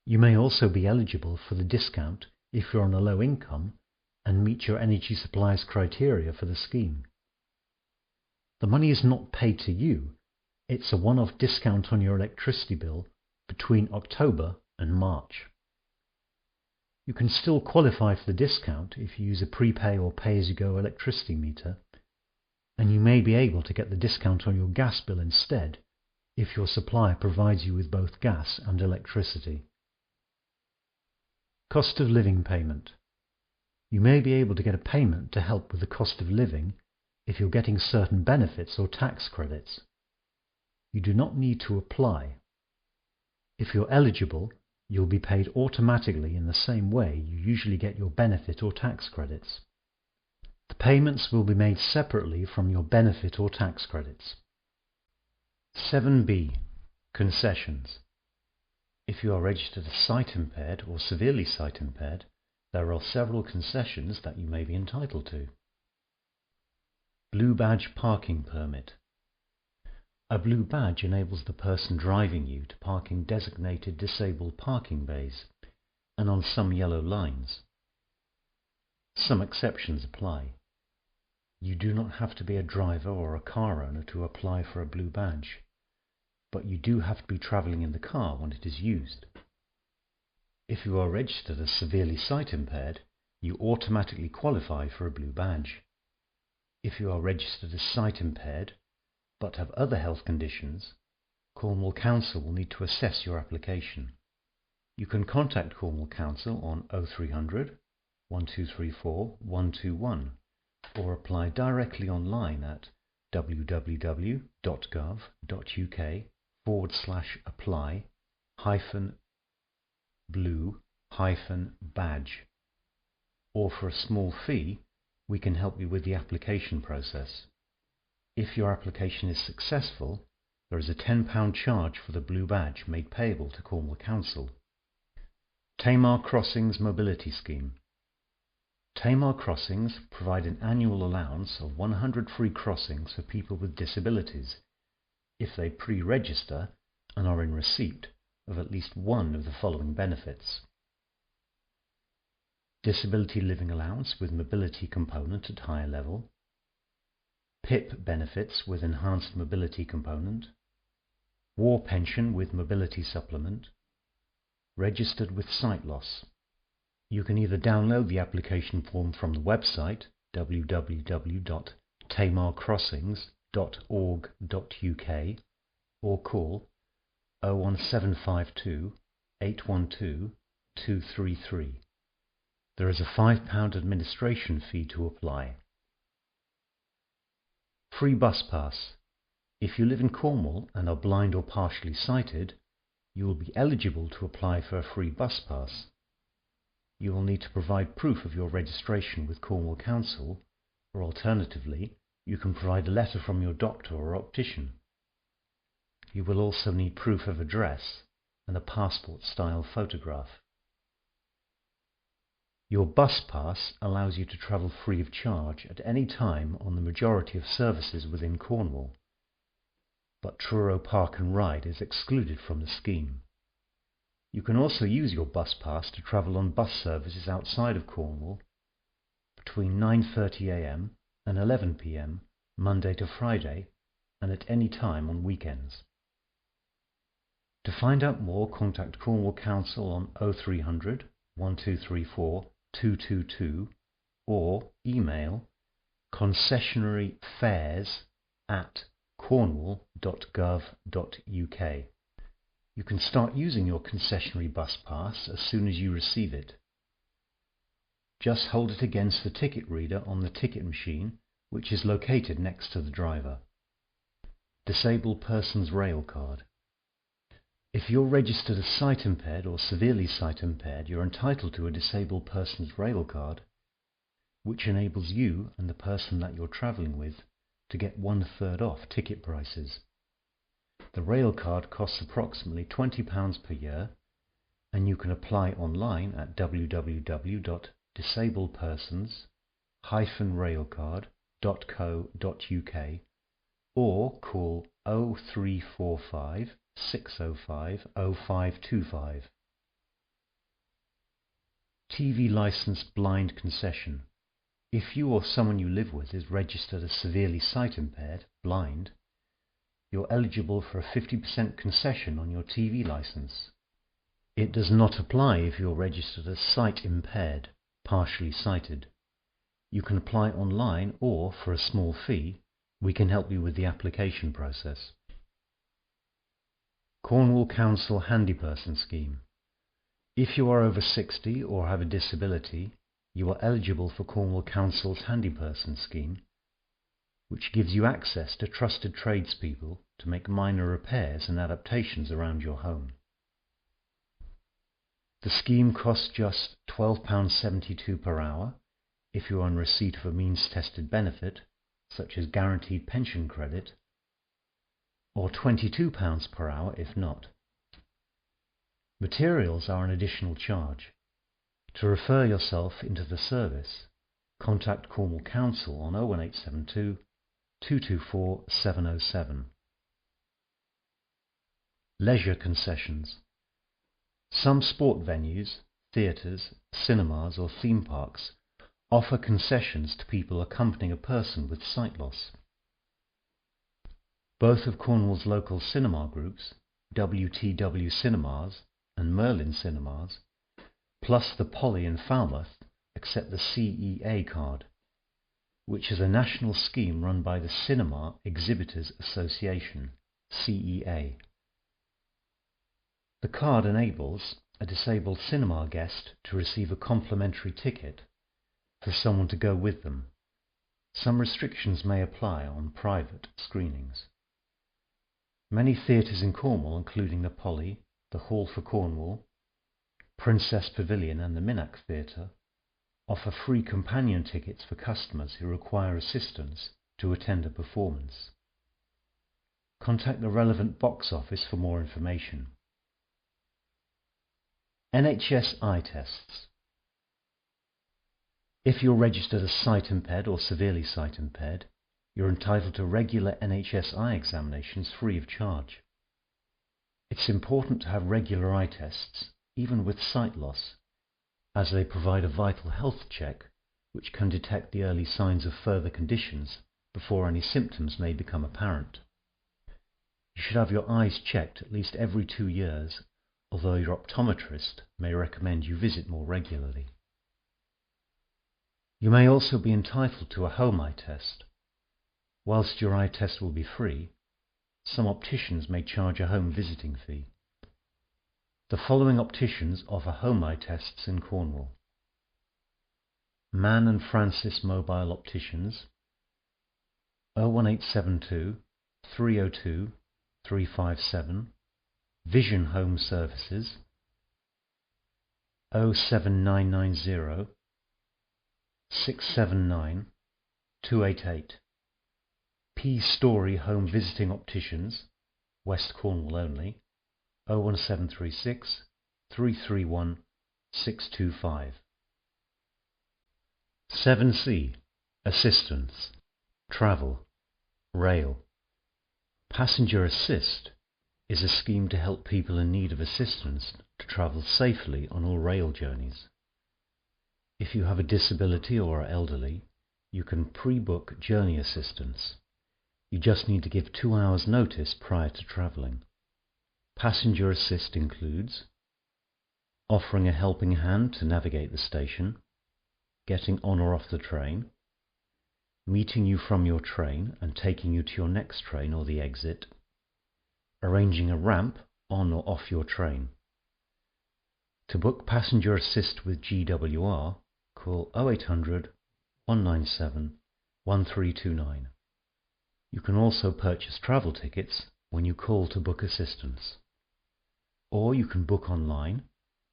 You may also be eligible for the discount if you're on a low income and meet your energy supplies criteria for the scheme. The money is not paid to you, it's a one-off discount on your electricity bill between October and March. You can still qualify for the discount if you use a prepay or pay-as-you-go electricity meter, and you may be able to get the discount on your gas bill instead if your supplier provides you with both gas and electricity. Cost of living payment. You may be able to get a payment to help with the cost of living if you're getting certain benefits or tax credits. You do not need to apply. If you're eligible, you'll be paid automatically in the same way you usually get your benefit or tax credits. The payments will be made separately from your benefit or tax credits. 7b. Concessions. If you are registered as sight impaired or severely sight impaired, there are several concessions that you may be entitled to. Blue badge parking permit. A blue badge enables the person driving you to park in designated disabled parking bays and on some yellow lines. Some exceptions apply. You do not have to be a driver or a car owner to apply for a blue badge, but you do have to be travelling in the car when it is used. If you are registered as severely sight impaired, you automatically qualify for a blue badge. If you are registered as sight impaired but have other health conditions, Cornwall Council will need to assess your application. You can contact Cornwall Council on 0300 1234 121 or apply directly online at www.gov.uk/apply-blue-badge, or for a small fee we can help you with the application process. If your application is successful, there is a £10 charge for the blue badge made payable to Cornwall Council. Tamar Crossings Mobility Scheme. Tamar Crossings provide an annual allowance of 100 free crossings for people with disabilities if they pre-register and are in receipt of at least one of the following benefits: disability living allowance with mobility component at higher level, PIP benefits with enhanced mobility component, war pension with mobility supplement, registered with sight loss. You can either download the application form from the website www.tamarcrossings.org.uk or call 01752 812 233. There is a £5 administration fee to apply. Free bus pass. If you live in Cornwall and are blind or partially sighted, you will be eligible to apply for a free bus pass. You will need to provide proof of your registration with Cornwall Council, or alternatively, you can provide a letter from your doctor or optician. You will also need proof of address and a passport-style photograph. Your bus pass allows you to travel free of charge at any time on the majority of services within Cornwall, but Truro Park and Ride is excluded from the scheme. You can also use your bus pass to travel on bus services outside of Cornwall between 9:30 AM and 11 PM Monday to Friday and at any time on weekends. To find out more, contact Cornwall Council on 0300 1234 222 or email concessionaryfares@cornwall.gov.uk. You can start using your concessionary bus pass as soon as you receive it. Just hold it against the ticket reader on the ticket machine, which is located next to the driver. Disabled Person's Rail Card. If you're registered as sight impaired or severely sight impaired, you're entitled to a Disabled Person's Rail Card, which enables you and the person that you're travelling with to get 1/3 off ticket prices. The rail card costs approximately £20 per year, and you can apply online at www.disabled-persons-railcard.co.uk or call 0345 605 0525. TV licence blind concession. If you or someone you live with is registered as severely sight impaired, blind, you're eligible for a 50% concession on your TV licence. It does not apply if you're registered as sight impaired, partially sighted. You can apply online or, for a small fee, we can help you with the application process. Cornwall Council Handyperson Scheme. If you are over 60 or have a disability, you are eligible for Cornwall Council's Handyperson Scheme, which gives you access to trusted tradespeople to make minor repairs and adaptations around your home. The scheme costs just £12.72 per hour if you are on receipt of a means-tested benefit, such as guaranteed pension credit, or £22 per hour if not. Materials are an additional charge. To refer yourself into the service, contact Cornwall Council on 01872 224 707. Leisure concessions. Some sport venues, theatres, cinemas or theme parks offer concessions to people accompanying a person with sight loss. Both of Cornwall's local cinema groups, WTW Cinemas and Merlin Cinemas, plus the Polly in Falmouth, accept the CEA card, which is a national scheme run by the Cinema Exhibitors Association, CEA. The card enables a disabled cinema guest to receive a complimentary ticket for someone to go with them. Some restrictions may apply on private screenings. Many theatres in Cornwall, including the Polly, the Hall for Cornwall, Princess Pavilion and the Minack Theatre, offer free companion tickets for customers who require assistance to attend a performance. Contact the relevant box office for more information. NHS eye tests. If you're registered as sight impaired or severely sight impaired, you're entitled to regular NHS eye examinations free of charge. It's important to have regular eye tests, even with sight loss, as they provide a vital health check which can detect the early signs of further conditions before any symptoms may become apparent. You should have your eyes checked at least every 2 years, although your optometrist may recommend you visit more regularly. You may also be entitled to a home eye test. Whilst your eye test will be free, some opticians may charge a home visiting fee. The following opticians offer home eye tests in Cornwall: Mann and Francis Mobile Opticians, 01872 302 357, Vision Home Services, 07990 679 288. P. Story Home Visiting Opticians, West Cornwall only, 01736 331 625. 7C. Assistance. Travel. Rail. Passenger Assist is a scheme to help people in need of assistance to travel safely on all rail journeys. If you have a disability or are elderly, you can pre-book journey assistance. You just need to give 2 hours notice prior to travelling. Passenger Assist includes offering a helping hand to navigate the station, getting on or off the train, meeting you from your train and taking you to your next train or the exit, arranging a ramp on or off your train. To book Passenger Assist with GWR, call 0800 197 1329. You can also purchase travel tickets when you call to book assistance. Or you can book online,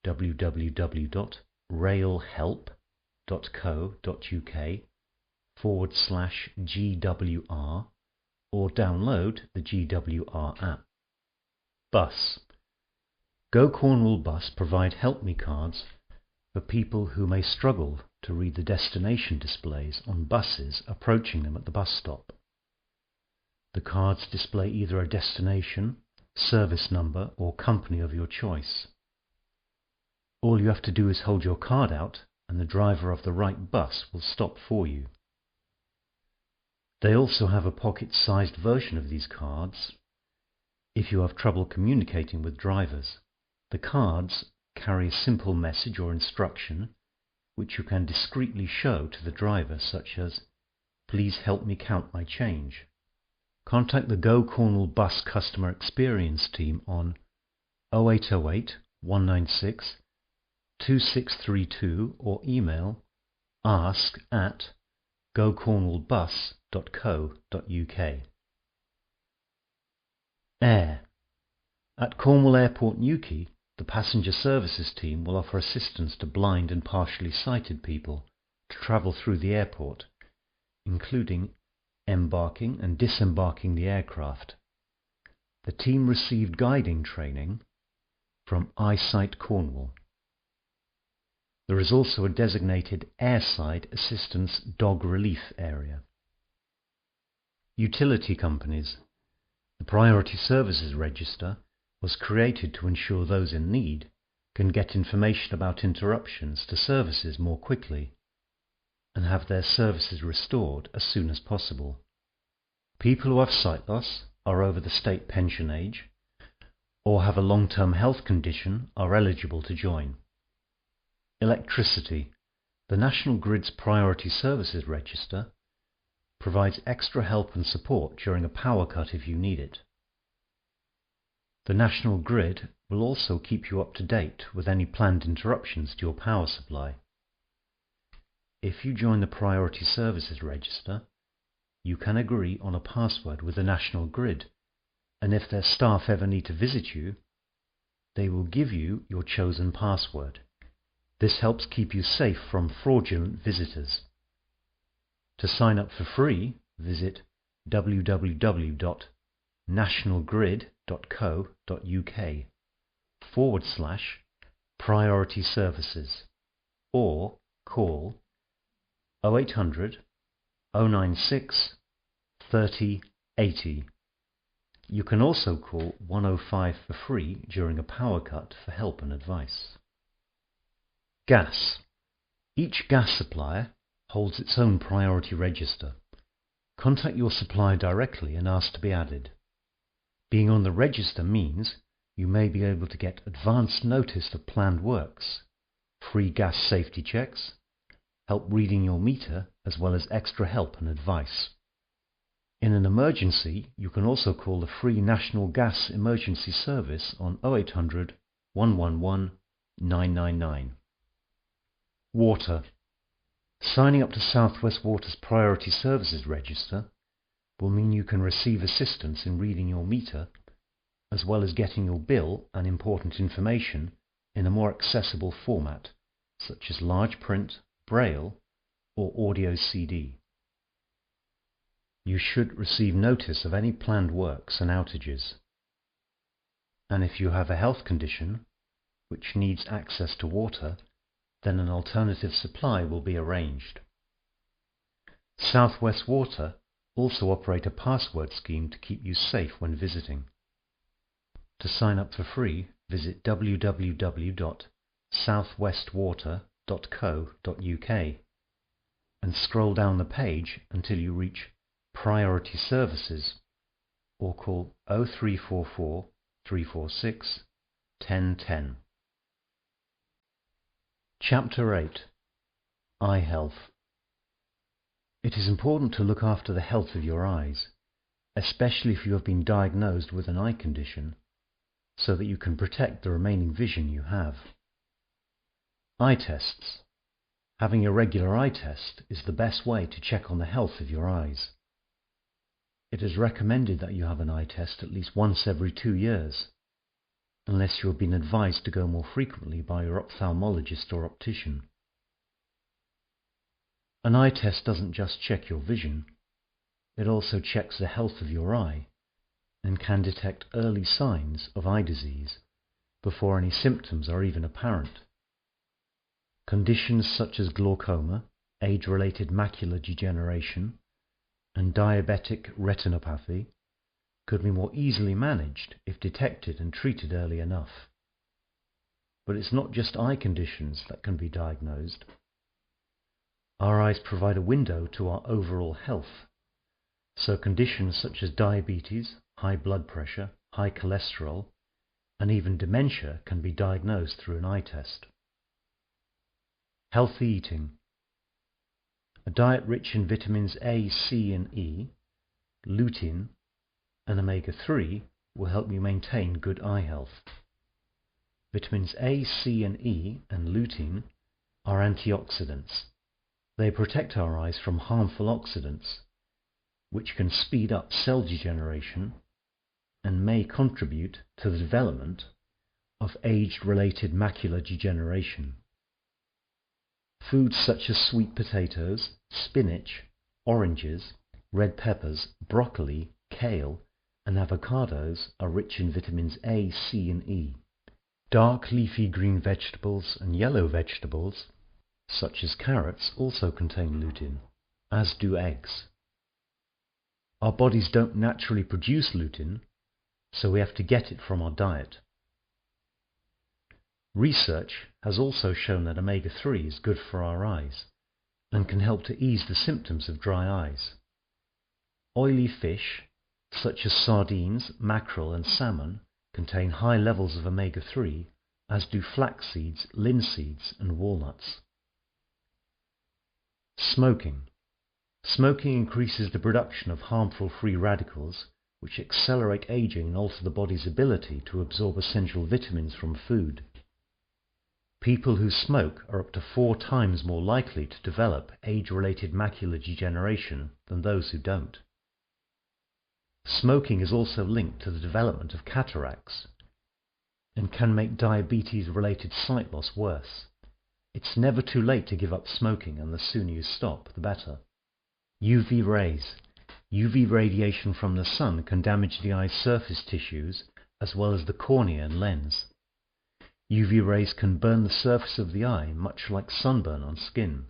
www.railhelp.co.uk/GWR, or download the GWR app. Bus. Go Cornwall Bus provide Help Me cards for people who may struggle to read the destination displays on buses approaching them at the bus stop. The cards display either a destination, service number or company of your choice. All you have to do is hold your card out and the driver of the right bus will stop for you. They also have a pocket-sized version of these cards if you have trouble communicating with drivers. The cards carry a simple message or instruction which you can discreetly show to the driver, such as, "Please help me count my change." Contact the Go Cornwall Bus Customer Experience team on 0808 196 2632 or email ask@gocornwallbus.co.uk. Air. At Cornwall Airport Newquay, the passenger services team will offer assistance to blind and partially sighted people to travel through the airport, including embarking and disembarking the aircraft. The team received guiding training from iSightCornwall. There is also a designated airside assistance dog relief area. Utility companies. The Priority Services Register was created to ensure those in need can get information about interruptions to services more quickly and have their services restored as soon as possible. People who have sight loss, are over the state pension age, or have a long-term health condition are eligible to join. Electricity. The National Grid's Priority Services Register provides extra help and support during a power cut if you need it. The National Grid will also keep you up to date with any planned interruptions to your power supply. If you join the Priority Services Register, you can agree on a password with the National Grid, and if their staff ever need to visit you, they will give you your chosen password. This helps keep you safe from fraudulent visitors. To sign up for free, visit www.nationalgrid.co.uk/priority services or call 0800 096 30 80. You can also call 105 for free during a power cut for help and advice. Gas. Each gas supplier holds its own priority register. Contact your supplier directly and ask to be added. Being on the register means you may be able to get advance notice of planned works, free gas safety checks, help reading your meter, as well as extra help and advice. In an emergency, you can also call the free National Gas Emergency Service on 0800 111 999. Water. Signing up to South West Water's Priority Services Register will mean you can receive assistance in reading your meter, as well as getting your bill and important information in a more accessible format, such as large print, braille, or audio CD. You should receive notice of any planned works and outages. And if you have a health condition which needs access to water, then an alternative supply will be arranged. South West Water also operate a password scheme to keep you safe when visiting. To sign up for free, visit www.southwestwater.co.uk and scroll down the page until you reach Priority Services or call 0344 346 1010. Chapter 8. Eye Health. It is important to look after the health of your eyes, especially if you have been diagnosed with an eye condition, so that you can protect the remaining vision you have. Eye tests. Having a regular eye test is the best way to check on the health of your eyes. It is recommended that you have an eye test at least once every 2 years, unless you have been advised to go more frequently by your ophthalmologist or optician. An eye test doesn't just check your vision, it also checks the health of your eye and can detect early signs of eye disease before any symptoms are even apparent. Conditions such as glaucoma, age-related macular degeneration, and diabetic retinopathy could be more easily managed if detected and treated early enough. But it's not just eye conditions that can be diagnosed. Our eyes provide a window to our overall health, so conditions such as diabetes, high blood pressure, high cholesterol, and even dementia can be diagnosed through an eye test. Healthy eating. A diet rich in vitamins A, C and E, lutein and omega-3 will help you maintain good eye health. Vitamins A, C and E and lutein are antioxidants. They protect our eyes from harmful oxidants, which can speed up cell degeneration and may contribute to the development of age-related macular degeneration. Foods such as sweet potatoes, spinach, oranges, red peppers, broccoli, kale, and avocados are rich in vitamins A, C, and E. Dark leafy green vegetables and yellow vegetables, such as carrots, also contain lutein, as do eggs. Our bodies don't naturally produce lutein, so we have to get it from our diet. Research has also shown that omega-3 is good for our eyes and can help to ease the symptoms of dry eyes. Oily fish, such as sardines, mackerel and salmon, contain high levels of omega-3, as do flax seeds, linseeds and walnuts. Smoking. Smoking increases the production of harmful free radicals, which accelerate aging and alter the body's ability to absorb essential vitamins from food. People who smoke are up to 4 times more likely to develop age-related macular degeneration than those who don't. Smoking is also linked to the development of cataracts and can make diabetes-related sight loss worse. It's never too late to give up smoking, and the sooner you stop, the better. UV rays. UV radiation from the sun can damage the eye's surface tissues as well as the cornea and lens. UV rays can burn the surface of the eye, much like sunburn on skin.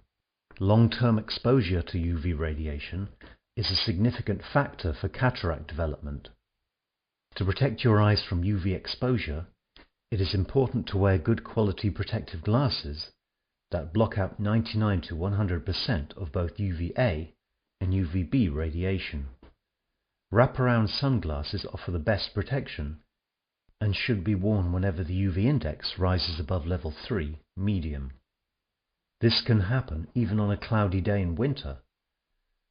Long-term exposure to UV radiation is a significant factor for cataract development. To protect your eyes from UV exposure, it is important to wear good quality protective glasses that block out 99 to 100% of both UVA and UVB radiation. Wraparound sunglasses offer the best protection and should be worn whenever the UV index rises above level 3, medium. This can happen even on a cloudy day in winter,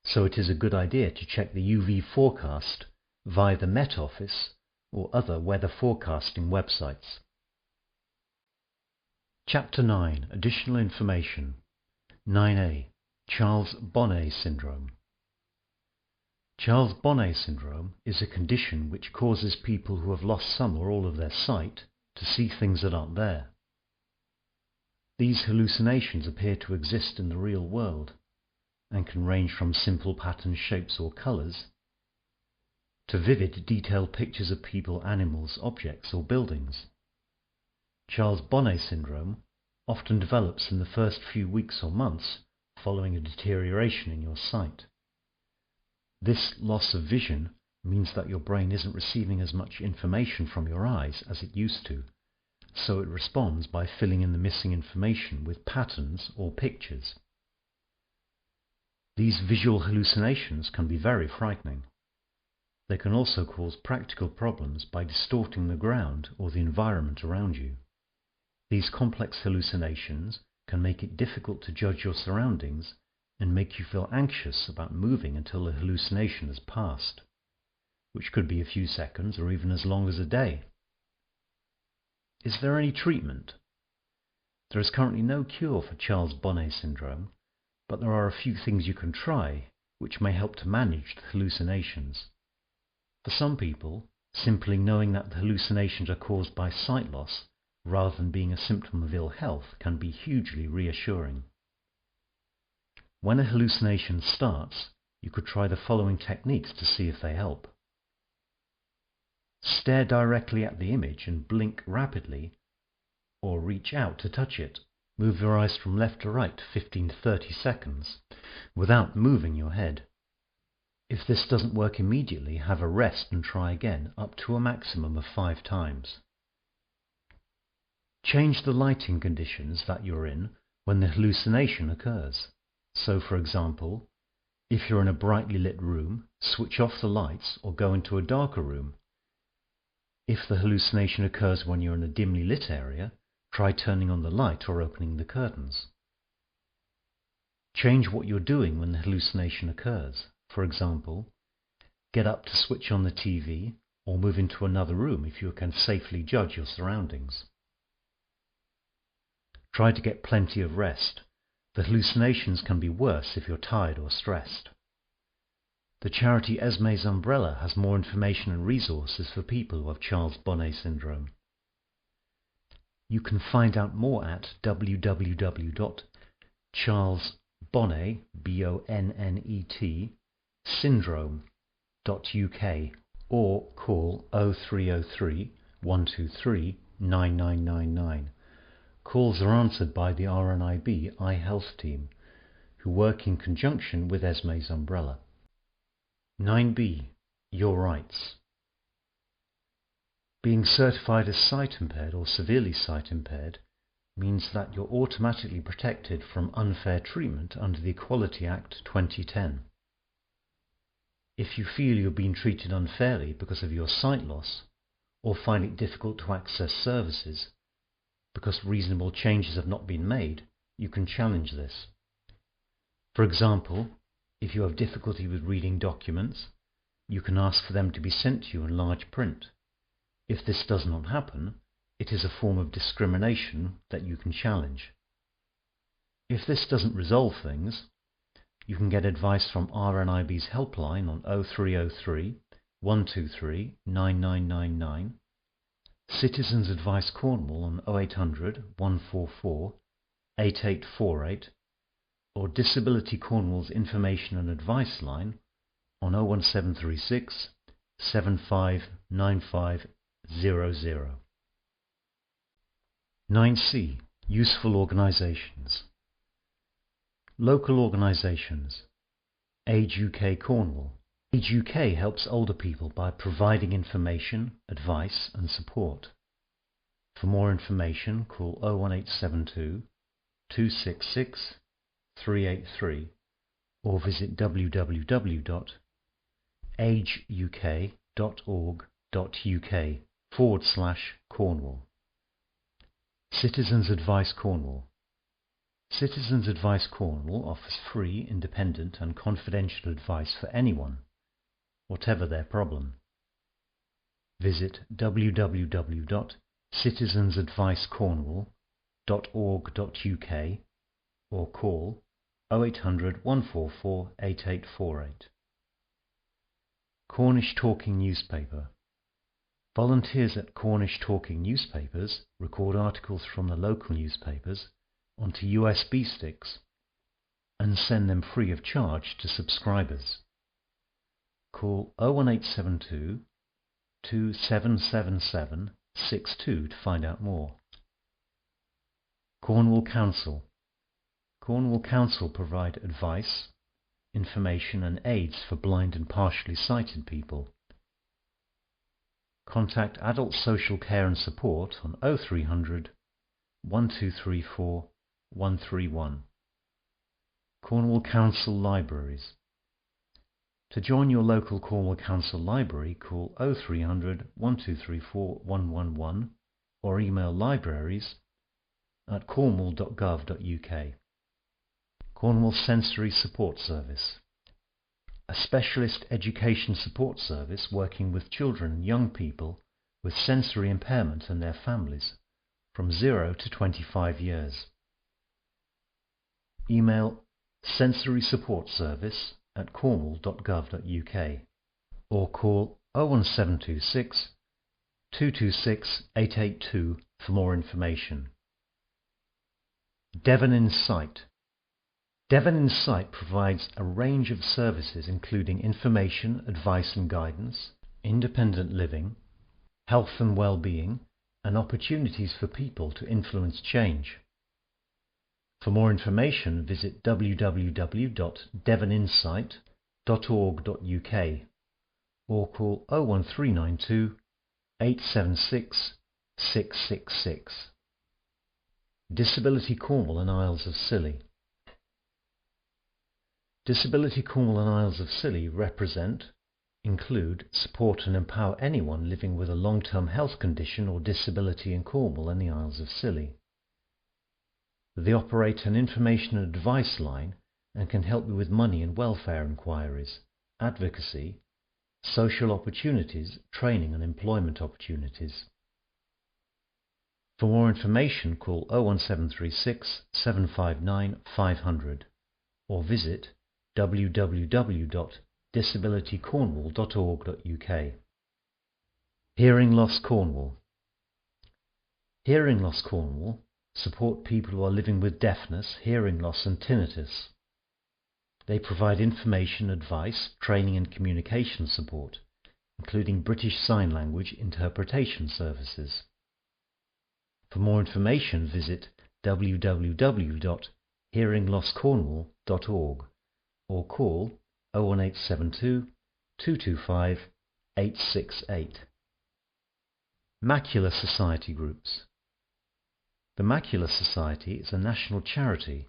so it is a good idea to check the UV forecast via the Met Office or other weather forecasting websites. Chapter 9. Additional information. 9a. Charles Bonnet syndrome. Charles Bonnet syndrome is a condition which causes people who have lost some or all of their sight to see things that aren't there. These hallucinations appear to exist in the real world and can range from simple patterns, shapes or colours to vivid, detailed pictures of people, animals, objects or buildings. Charles Bonnet syndrome often develops in the first few weeks or months following a deterioration in your sight. This loss of vision means that your brain isn't receiving as much information from your eyes as it used to, so it responds by filling in the missing information with patterns or pictures. These visual hallucinations can be very frightening. They can also cause practical problems by distorting the ground or the environment around you. These complex hallucinations can make it difficult to judge your surroundings and make you feel anxious about moving until the hallucination has passed, which could be a few seconds or even as long as a day. Is there any treatment? There is currently no cure for Charles Bonnet syndrome, but there are a few things you can try which may help to manage the hallucinations. For some people, simply knowing that the hallucinations are caused by sight loss rather than being a symptom of ill health can be hugely reassuring. When a hallucination starts, you could try the following techniques to see if they help. Stare directly at the image and blink rapidly, or reach out to touch it. Move your eyes from left to right 15 to 30 seconds without moving your head. If this doesn't work immediately, have a rest and try again up to a maximum of 5 times. Change the lighting conditions that you're in when the hallucination occurs. So, for example, if you're in a brightly lit room, switch off the lights or go into a darker room. If the hallucination occurs when you're in a dimly lit area, try turning on the light or opening the curtains. Change what you're doing when the hallucination occurs. For example, get up to switch on the TV or move into another room if you can safely judge your surroundings. Try to get plenty of rest. The hallucinations can be worse if you're tired or stressed. The charity Esme's Umbrella has more information and resources for people who have Charles Bonnet syndrome. You can find out more at www.charlesbonnet, syndrome.uk or call 0303 123 9999. Calls are answered by the RNIB iHealth team, who work in conjunction with Esme's Umbrella. 9b. Your rights. Being certified as sight-impaired or severely sight-impaired means that you're automatically protected from unfair treatment under the Equality Act 2010. If you feel you're being treated unfairly because of your sight loss, or find it difficult to access services because reasonable changes have not been made, you can challenge this. For example, if you have difficulty with reading documents, you can ask for them to be sent to you in large print. If this does not happen, it is a form of discrimination that you can challenge. If this doesn't resolve things, you can get advice from RNIB's helpline on 0303 123 9999, Citizens Advice Cornwall on 0800 144 8848, or Disability Cornwall's Information and Advice line on 01736 759500. 9c. Useful organisations. Local organisations. Age UK Cornwall. Age UK helps older people by providing information, advice and support. For more information, call 01872 266 383 or visit www.ageuk.org.uk/Cornwall. Citizens Advice Cornwall. Citizens Advice Cornwall offers free, independent and confidential advice for anyone, whatever their problem. Visit www.citizensadvicecornwall.org.uk or call 0800 144 8848. Cornish Talking Newspaper. Volunteers at Cornish Talking Newspapers record articles from the local newspapers onto USB sticks and send them free of charge to subscribers. Call 01872 2777 62 to find out more. Cornwall Council. Cornwall Council provide advice, information and aids for blind and partially sighted people. Contact Adult Social Care and Support on 0300 1234 131. Cornwall Council Libraries. To join your local Cornwall Council library, call 0300 1234 111 or email libraries@cornwall.gov.uk. Cornwall Sensory Support Service. A specialist education support service working with children and young people with sensory impairment and their families from 0 to 25 years. Email sensorysupportservice@cornwall.gov.uk or call 01726 226 882 for more information. Devon Insight. Devon Insight provides a range of services including information, advice and guidance, independent living, health and well-being, and opportunities for people to influence change. For more information, visit www.devoninsight.org.uk or call 01392 876 666. Disability Cornwall and Isles of Scilly. Disability Cornwall and Isles of Scilly represent, include support and empower anyone living with a long-term health condition or disability in Cornwall and the Isles of Scilly. They operate an information and advice line and can help you with money and welfare inquiries, advocacy, social opportunities, training and employment opportunities. For more information, call 01736 759 500 or visit www.disabilitycornwall.org.uk. Hearing Loss Cornwall. Hearing Loss Cornwall support people who are living with deafness, hearing loss and tinnitus. They provide information, advice, training and communication support, including British Sign Language interpretation services. For more information, visit www.hearinglosscornwall.org or call 01872 225 868. Macular Society Groups. The Macular Society is a national charity,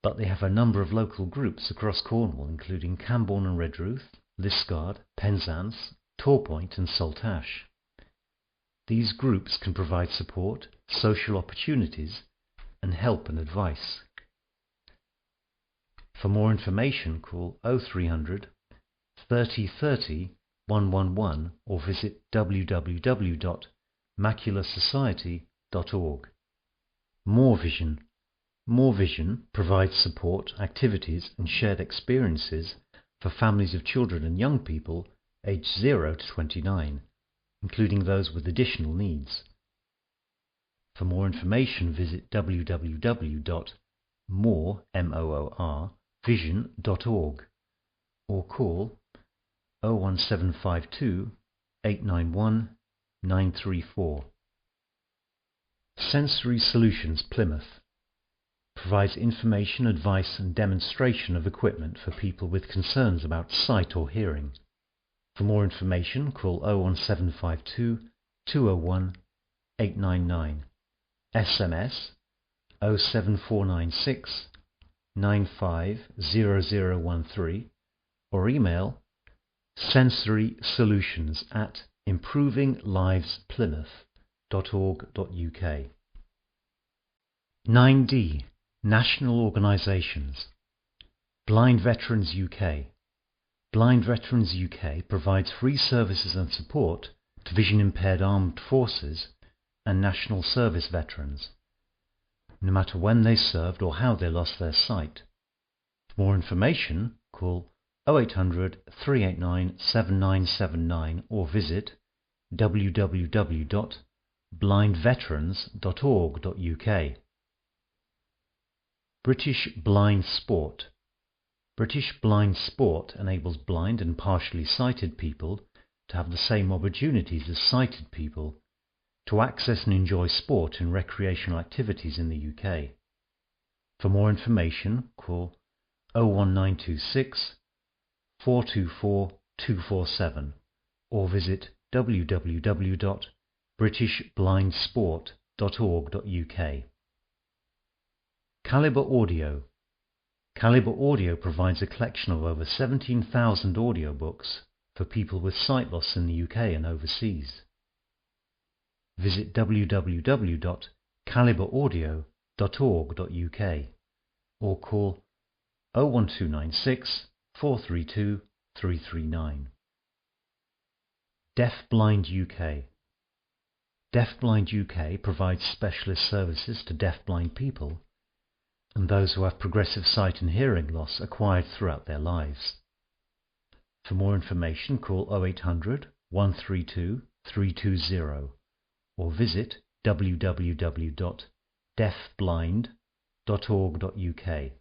but they have a number of local groups across Cornwall, including Camborne and Redruth, Liskeard, Penzance, Torpoint and Saltash. These groups can provide support, social opportunities, and help and advice. For more information, call 0300 30 30 111 or visit www.macularsociety.org. More Vision. More Vision provides support, activities and shared experiences for families of children and young people aged 0 to 29, including those with additional needs. For more information, visit www.moorvision.org or call 01752 891 934. Sensory Solutions Plymouth provides information, advice and demonstration of equipment for people with concerns about sight or hearing. For more information, call 01752 201 899, SMS 07496 950013 or email sensorysolutions@improvinglivesplymouth.org.uk. 9D National Organisations. Blind Veterans UK. Blind Veterans UK provides free services and support to vision-impaired armed forces and national service veterans, no matter when they served or how they lost their sight. For more information, call 0800 389 7979 or visit www.blindveterans.org.uk. British Blind Sport. British Blind Sport enables blind and partially sighted people to have the same opportunities as sighted people to access and enjoy sport and recreational activities in the UK. For more information, call 01926 424 247 or visit www.britishblindsport.org.uk. Calibre Audio. Calibre Audio provides a collection of over 17,000 audiobooks for people with sight loss in the UK and overseas. Visit www.calibreaudio.org.uk or call 01296 432 339. Deafblind UK. Deafblind UK provides specialist services to deafblind people and those who have progressive sight and hearing loss acquired throughout their lives. For more information, call 0800 132 320 or visit www.deafblind.org.uk.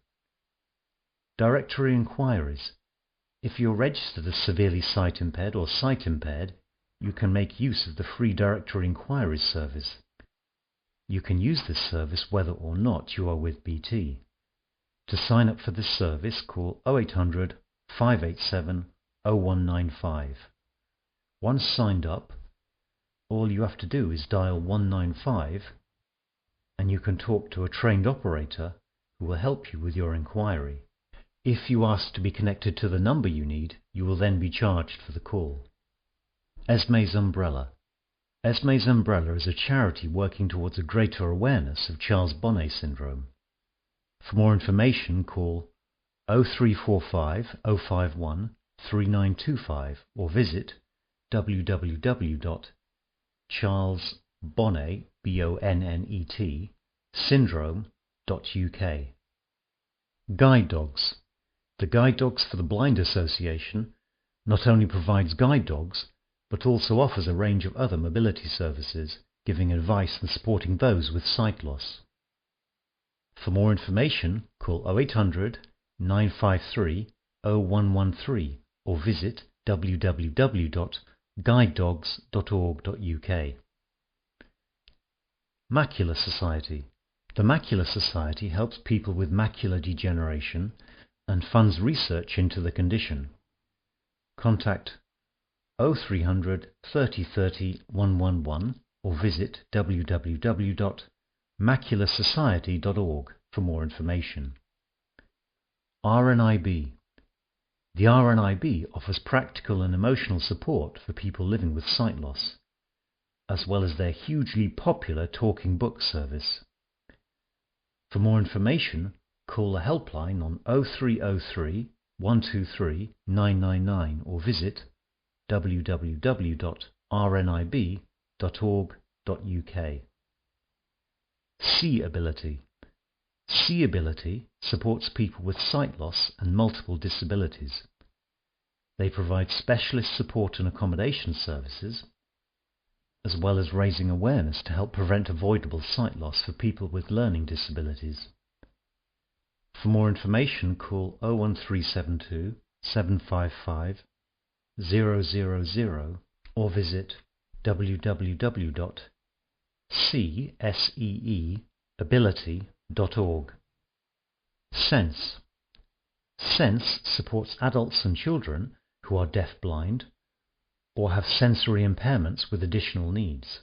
Directory inquiries. If you're registered as severely sight impaired or sight impaired, you can make use of the free directory inquiries service. You can use this service whether or not you are with BT. To sign up for this service, call 0800 587 0195. Once signed up, all you have to do is dial 195 and you can talk to a trained operator who will help you with your inquiry. If you ask to be connected to the number you need, you will then be charged for the call. Esme's Umbrella. Esme's Umbrella is a charity working towards a greater awareness of Charles Bonnet syndrome. For more information, call 0345 051 3925 or visit www.charlesbonnet.syndrome.uk. Guide dogs. The Guide Dogs for the Blind Association not only provides guide dogs, but also offers a range of other mobility services, giving advice and supporting those with sight loss. For more information, call 0800 953 0113 or visit www.guidedogs.org.uk. Macular Society. The Macular Society helps people with macular degeneration and funds research into the condition. Contact 0300 30 30 111 or visit www.macularsociety.org for more information. RNIB. The RNIB offers practical and emotional support for people living with sight loss, as well as their hugely popular talking book service. For more information, call the helpline on 0303 123 999 or visit www.rnib.org.uk. See-ability. See-ability supports people with sight loss and multiple disabilities. They provide specialist support and accommodation services, as well as raising awareness to help prevent avoidable sight loss for people with learning disabilities. For more information, call 01372 755 000 or visit www.cseeability.org. Sense. Sense supports adults and children who are deaf-blind or have sensory impairments with additional needs.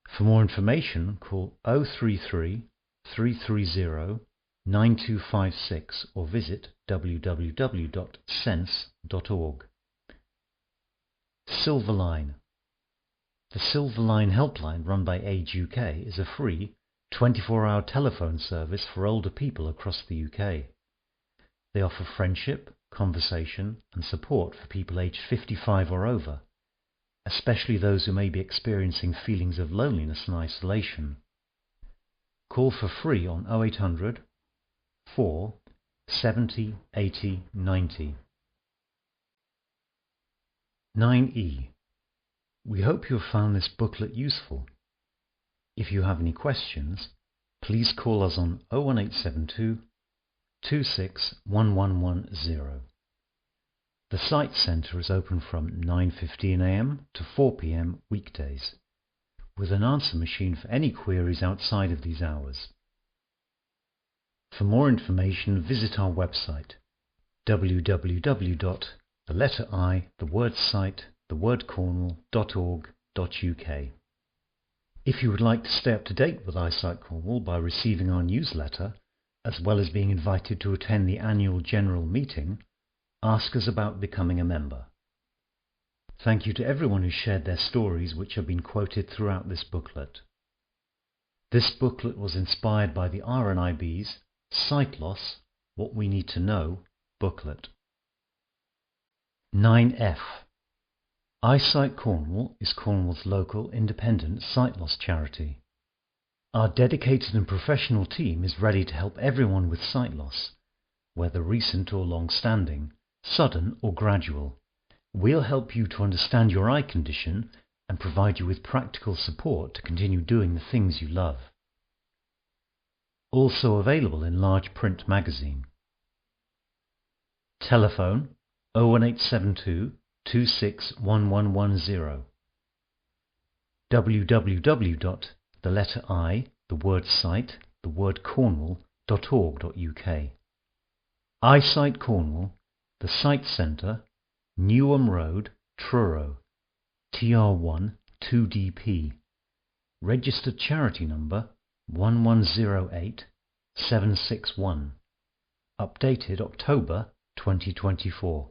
For more information, call 033 330 9256 or visit www.sense.org. Silver Line. The Silver Line helpline run by Age UK is a free 24-hour telephone service for older people across the UK. They offer friendship, conversation and support for people aged 55 or over, especially those who may be experiencing feelings of loneliness and isolation. Call for free on 0800 4 70 80 90. 9E. We hope you have found this booklet useful. If you have any questions, please call us on 01872 261110. The Sight Centre is open from 9:15 a.m. to 4 p.m. weekdays, with an answer machine for any queries outside of these hours. For more information, visit our website www.cornwall.org.uk. If you would like to stay up to date with iSightCornwall by receiving our newsletter, as well as being invited to attend the annual general meeting, ask us about becoming a member. Thank you to everyone who shared their stories which have been quoted throughout this booklet. This booklet was inspired by the RNIB's Sight Loss, What We Need to Know booklet. 9F. iSightCornwall is Cornwall's local independent sight loss charity. Our dedicated and professional team is ready to help everyone with sight loss, whether recent or long-standing, sudden or gradual. We'll help you to understand your eye condition and provide you with practical support to continue doing the things you love. Also available in large print magazine. Telephone 01872 261110. www.Cornwall.org.uk. iSightCornwall, the Sight Centre, Newham Road, Truro, TR1 2DP. Registered charity number 1108761. Updated October 2024.